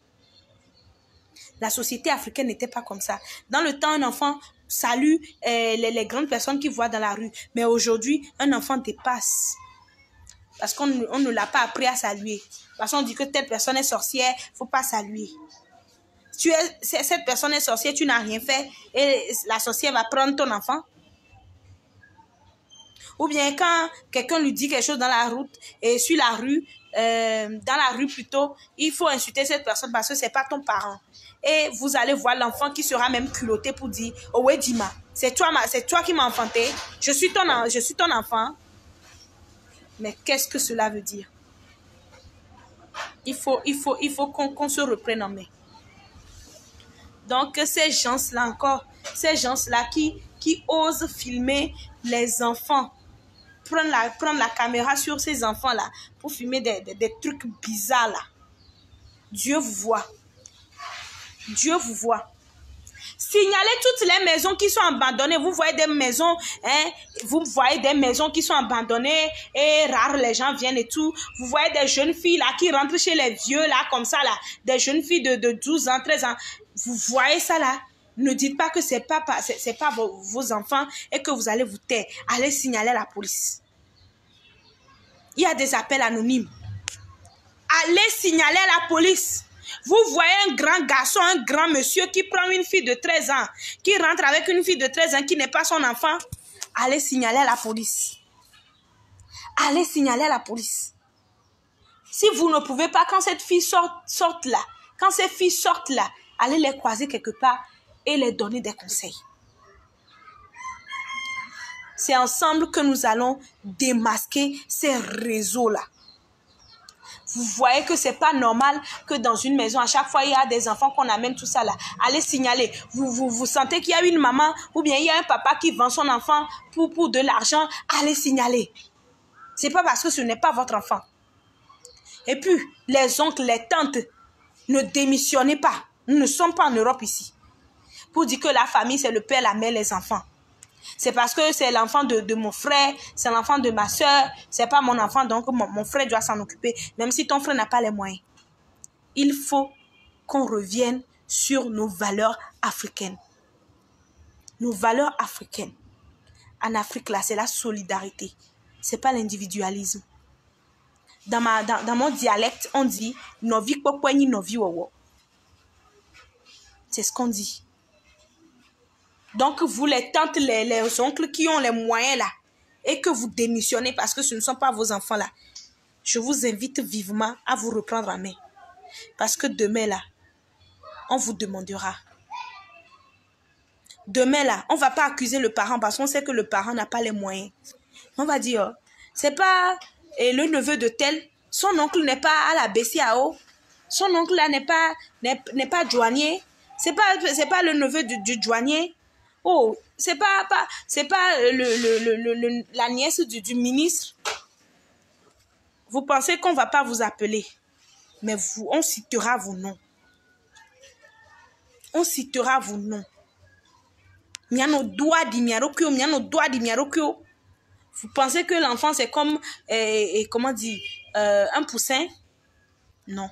La société africaine n'était pas comme ça. Dans le temps, un enfant salue les grandes personnes qu'il voit dans la rue. Mais aujourd'hui, un enfant dépasse. Parce qu'on ne l'a pas appris à saluer. Parce qu'on dit que telle personne est sorcière, il ne faut pas saluer. Cette personne est sorcière, tu n'as rien fait et la sorcière va prendre ton enfant. Ou bien quand quelqu'un lui dit quelque chose dans la route et sur la rue, dans la rue plutôt, il faut insulter cette personne parce que ce n'est pas ton parent. Et vous allez voir l'enfant qui sera même culotté pour dire « Oh ouais, Dima, c'est toi qui m'as enfanté, je suis ton enfant. » Mais qu'est-ce que cela veut dire? Il faut qu'on se reprenne en main. Donc, ces gens-là encore, ces gens-là qui osent filmer les enfants, prendre la caméra sur ces enfants-là pour filmer des trucs bizarres là. Dieu vous voit. Dieu vous voit. Signalez toutes les maisons qui sont abandonnées. Vous voyez des maisons, hein, vous voyez des maisons qui sont abandonnées et rares les gens viennent et tout. Vous voyez des jeunes filles là qui rentrent chez les vieux là comme ça là, des jeunes filles de 12 ans, 13 ans. Vous voyez ça là? Ne dites pas que c'est pas vos enfants et que vous allez vous taire. Allez signaler à la police. Il y a des appels anonymes. Allez signaler à la police. Vous voyez un grand garçon, un grand monsieur qui prend une fille de 13 ans, qui rentre avec une fille de 13 ans qui n'est pas son enfant. Allez signaler à la police. Allez signaler à la police. Si vous ne pouvez pas, quand cette fille sorte là, quand ces filles sortent là, allez les croiser quelque part et les donner des conseils. C'est ensemble que nous allons démasquer ces réseaux-là. Vous voyez que c'est pas normal que dans une maison, à chaque fois, il y a des enfants qu'on amène tout ça là. Allez signaler. Vous sentez qu'il y a une maman ou bien il y a un papa qui vend son enfant pour de l'argent. Allez signaler. C'est pas parce que ce n'est pas votre enfant. Et puis, les oncles, les tantes, ne démissionnez pas. Nous ne sommes pas en Europe ici. Pour dire que la famille, c'est le père, la mère, les enfants. C'est parce que c'est l'enfant de mon frère, c'est l'enfant de ma soeur, c'est pas mon enfant, donc mon frère doit s'en occuper, même si ton frère n'a pas les moyens. Il faut qu'on revienne sur nos valeurs africaines. Nos valeurs africaines. En Afrique, là, c'est la solidarité. C'est pas l'individualisme. Dans mon dialecte, on dit « novi kokwenyi novi wowo ». C'est ce qu'on dit. Donc, vous, les tantes, les oncles qui ont les moyens là, et que vous démissionnez parce que ce ne sont pas vos enfants là, je vous invite vivement à vous reprendre en main. Parce que demain là, on vous demandera. Demain là, on ne va pas accuser le parent parce qu'on sait que le parent n'a pas les moyens. On va dire, c'est pas le neveu de tel, son oncle n'est pas à la BCAO, son oncle là n'est pas douanier, c'est pas le neveu du douanier. Oh, c'est pas la nièce du ministre. Vous pensez qu'on ne va pas vous appeler, mais on citera vos noms. On citera vos noms. Vous pensez que l'enfant c'est comme, comment dire, un poussin? Non.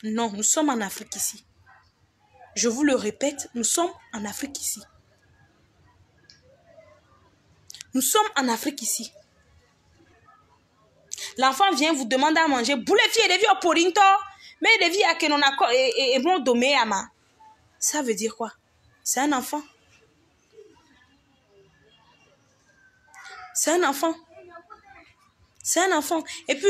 Non, nous sommes en Afrique ici. Je vous le répète, nous sommes en Afrique ici. Nous sommes en Afrique ici. L'enfant vient vous demander à manger. Boule fille de vie au porinto. Mais de vie à que l'on a et bon domé ama. Ça veut dire quoi? C'est un enfant. C'est un enfant. C'est un enfant. Et puis,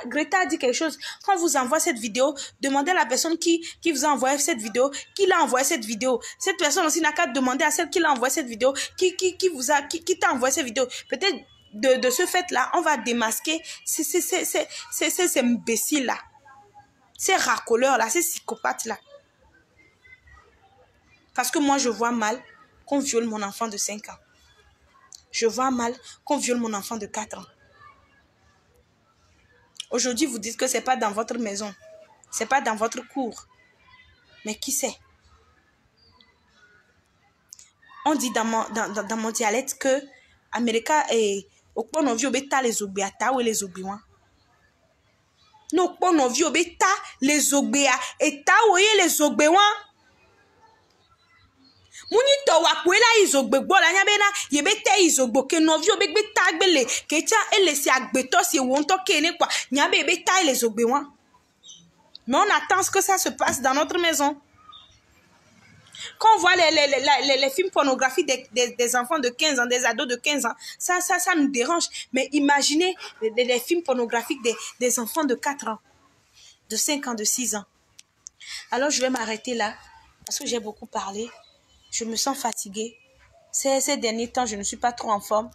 Greta a dit quelque chose. Quand on vous envoie cette vidéo, demandez à la personne qui vous a envoyé cette vidéo, qui l'a envoyé cette vidéo. Cette personne aussi n'a qu'à demander à celle qui l'a envoyé cette vidéo, qui t'a envoyé cette vidéo. Peut-être de ce fait-là, on va démasquer ces imbéciles-là, ces racoleurs-là, ces psychopathes-là. Parce que moi, je vois mal qu'on viole mon enfant de 5 ans. Je vois mal qu'on viole mon enfant de 4 ans. Aujourd'hui, vous dites que ce n'est pas dans votre maison. Ce n'est pas dans votre cour. Mais qui sait? On dit dans mon dialecte que América est au point de vue obéta les obéata ou les obéouans. Nous point de vue obéta les obéa et ta ou les obéouans. Muni to wakwela izogbe gbola nya bena yebete izogbo ke novio be gbe tagbele ke tia ele si agbeto si wonto kene kwa nya be be ta les ogbe wan. Mais on attend ce que ça se passe dans notre maison. Quand on voit les films pornographiques des enfants de 15 ans, des ados de 15 ans, ça nous dérange. Mais imaginez les films pornographiques des enfants de 4 ans, de 5 ans, de 6 ans. Alors je vais m'arrêter là parce que j'ai beaucoup parlé. Je me sens fatiguée. Ces derniers temps, je ne suis pas trop en forme.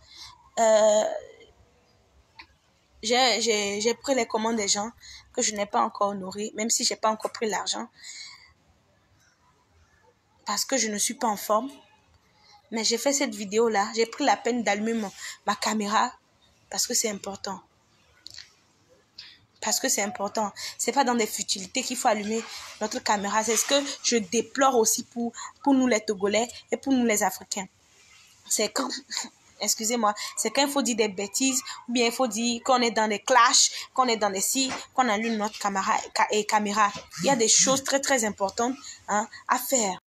J'ai pris les commandes des gens que je n'ai pas encore honorées, même si je n'ai pas encore pris l'argent. Parce que je ne suis pas en forme. Mais j'ai fait cette vidéo-là. J'ai pris la peine d'allumer ma caméra parce que c'est important. Parce que c'est important. Ce n'est pas dans des futilités qu'il faut allumer notre caméra. C'est ce que je déplore aussi pour nous les Togolais et pour nous les Africains. C'est quand, excusez-moi, c'est quand il faut dire des bêtises ou bien il faut dire qu'on est dans des clashs, qu'on est dans des si, qu'on allume notre caméra. Il y a des choses très très importantes à faire.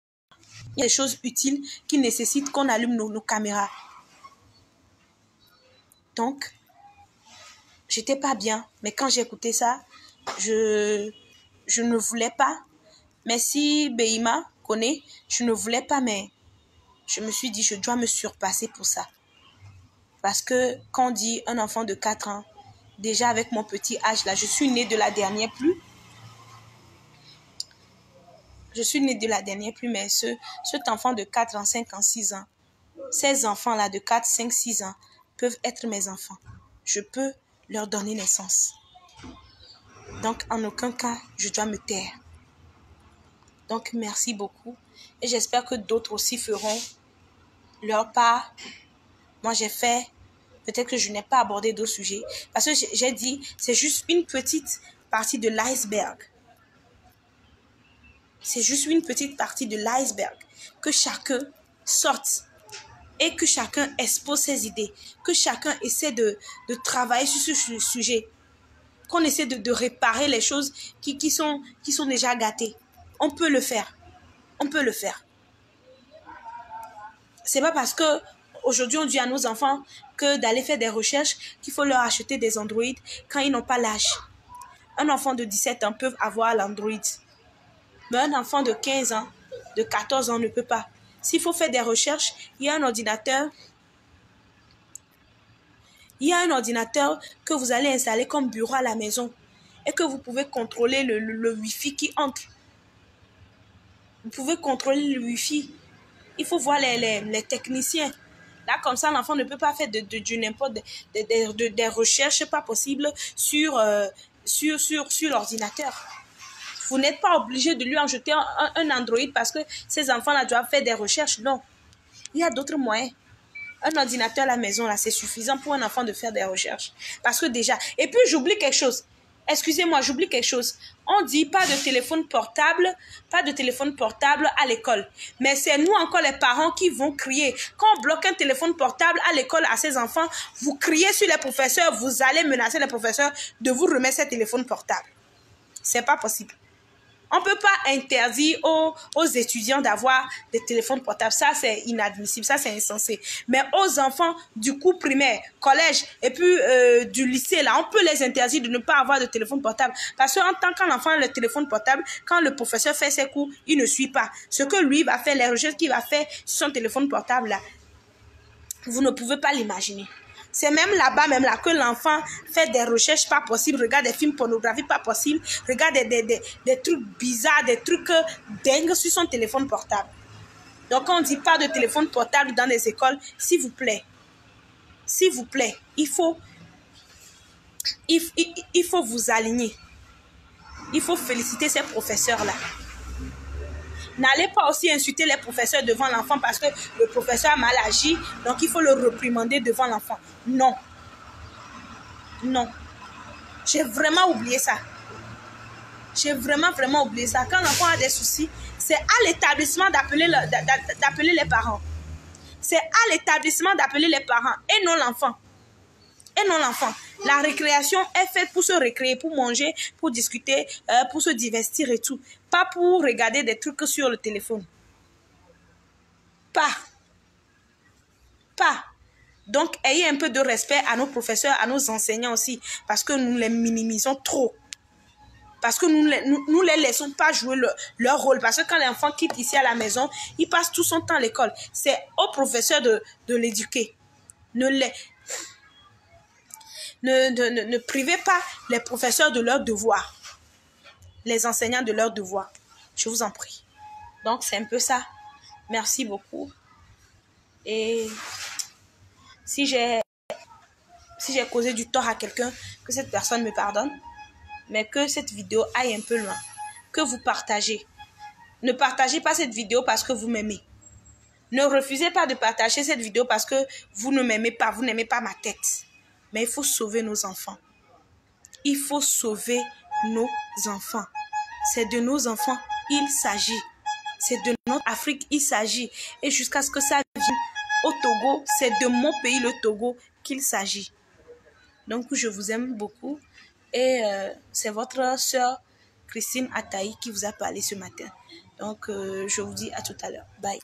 Il y a des choses utiles qui nécessitent qu'on allume nos caméras. Donc, j'étais pas bien, mais quand j'ai écouté ça, je ne voulais pas. Mais si Beima connaît, je ne voulais pas, mais je me suis dit, je dois me surpasser pour ça. Parce que quand on dit un enfant de 4 ans, déjà avec mon petit âge là, je suis née de la dernière pluie. Je suis née de la dernière pluie, mais cet enfant de 4 ans, 5 ans, 6 ans, ces enfants-là de 4, 5, 6 ans peuvent être mes enfants. Je peux leur donner naissance. Donc, en aucun cas, je dois me taire. Donc, merci beaucoup. Et j'espère que d'autres aussi feront leur part. Moi, j'ai fait, peut-être que je n'ai pas abordé d'autres sujets. Parce que j'ai dit, c'est juste une petite partie de l'iceberg. C'est juste une petite partie de l'iceberg. Que chacun sorte. Et que chacun expose ses idées. Que chacun essaie de travailler sur ce sujet. Qu'on essaie de réparer les choses qui sont déjà gâtées. On peut le faire. On peut le faire. C'est pas parce que aujourd'hui on dit à nos enfants que d'aller faire des recherches qu'il faut leur acheter des Android quand ils n'ont pas l'âge. Un enfant de 17 ans peut avoir l'Android. Mais un enfant de 15 ans, de 14 ans ne peut pas. S'il faut faire des recherches, il y a un ordinateur. Il y a un ordinateur que vous allez installer comme bureau à la maison et que vous pouvez contrôler le Wi-Fi qui entre. Vous pouvez contrôler le Wi-Fi. Il faut voir les techniciens. Là, comme ça, l'enfant ne peut pas faire des recherches pas possibles sur l'ordinateur. Vous n'êtes pas obligé de lui en jeter un Android parce que ces enfants-là doivent faire des recherches. Non. Il y a d'autres moyens. Un ordinateur à la maison, là, c'est suffisant pour un enfant de faire des recherches. Parce que déjà... Et puis, j'oublie quelque chose. Excusez-moi, j'oublie quelque chose. On dit pas de téléphone portable à l'école. Mais c'est nous encore les parents qui vont crier. Quand on bloque un téléphone portable à l'école à ses enfants, vous criez sur les professeurs, vous allez menacer les professeurs de vous remettre ces téléphones portables. C'est pas possible. On ne peut pas interdire aux étudiants d'avoir des téléphones portables. Ça, c'est inadmissible. Ça, c'est insensé. Mais aux enfants du cours primaire, collège et puis du lycée, là, on peut les interdire de ne pas avoir de téléphone portable. Parce qu'en tant qu'enfant a le téléphone portable, quand le professeur fait ses cours, il ne suit pas. Ce que lui va faire, les recherches qu'il va faire sur son téléphone portable, là, vous ne pouvez pas l'imaginer. C'est même là-bas, même là, que l'enfant fait des recherches pas possibles, regarde des films pornographiques pas possibles, regarde des trucs bizarres, des trucs dingues sur son téléphone portable. Donc, quand on ne dit pas de téléphone portable dans les écoles, s'il vous plaît, il faut vous aligner. Il faut féliciter ces professeurs-là. N'allez pas aussi insulter les professeurs devant l'enfant parce que le professeur a mal agi, donc il faut le réprimander devant l'enfant. Non. Non. J'ai vraiment oublié ça. J'ai vraiment oublié ça. Quand l'enfant a des soucis, c'est à l'établissement d'appeler les parents. C'est à l'établissement d'appeler les parents et non l'enfant. Et non l'enfant. La récréation est faite pour se récréer, pour manger, pour discuter, pour se divertir et tout. Pas pour regarder des trucs sur le téléphone. Pas. Donc, ayez un peu de respect à nos professeurs, à nos enseignants aussi. Parce que nous les minimisons trop. Parce que nous les laissons pas jouer leur rôle. Parce que quand l'enfant quitte ici à la maison, il passe tout son temps à l'école. C'est aux professeurs de l'éduquer. Ne privez pas les professeurs de leurs devoirs. Les enseignants de leurs devoirs. Je vous en prie. Donc, c'est un peu ça. Merci beaucoup. Et si j'ai causé du tort à quelqu'un, que cette personne me pardonne. Mais que cette vidéo aille un peu loin. Que vous partagez. Ne partagez pas cette vidéo parce que vous m'aimez. Ne refusez pas de partager cette vidéo parce que vous ne m'aimez pas. Vous n'aimez pas ma tête. Mais il faut sauver nos enfants. Il faut sauver nos enfants. C'est de nos enfants il s'agit. C'est de notre Afrique il s'agit. Et jusqu'à ce que ça vienne au Togo, c'est de mon pays, le Togo, qu'il s'agit. Donc, je vous aime beaucoup. Et c'est votre sœur Christine Ataï qui vous a parlé ce matin. Donc, je vous dis à tout à l'heure. Bye.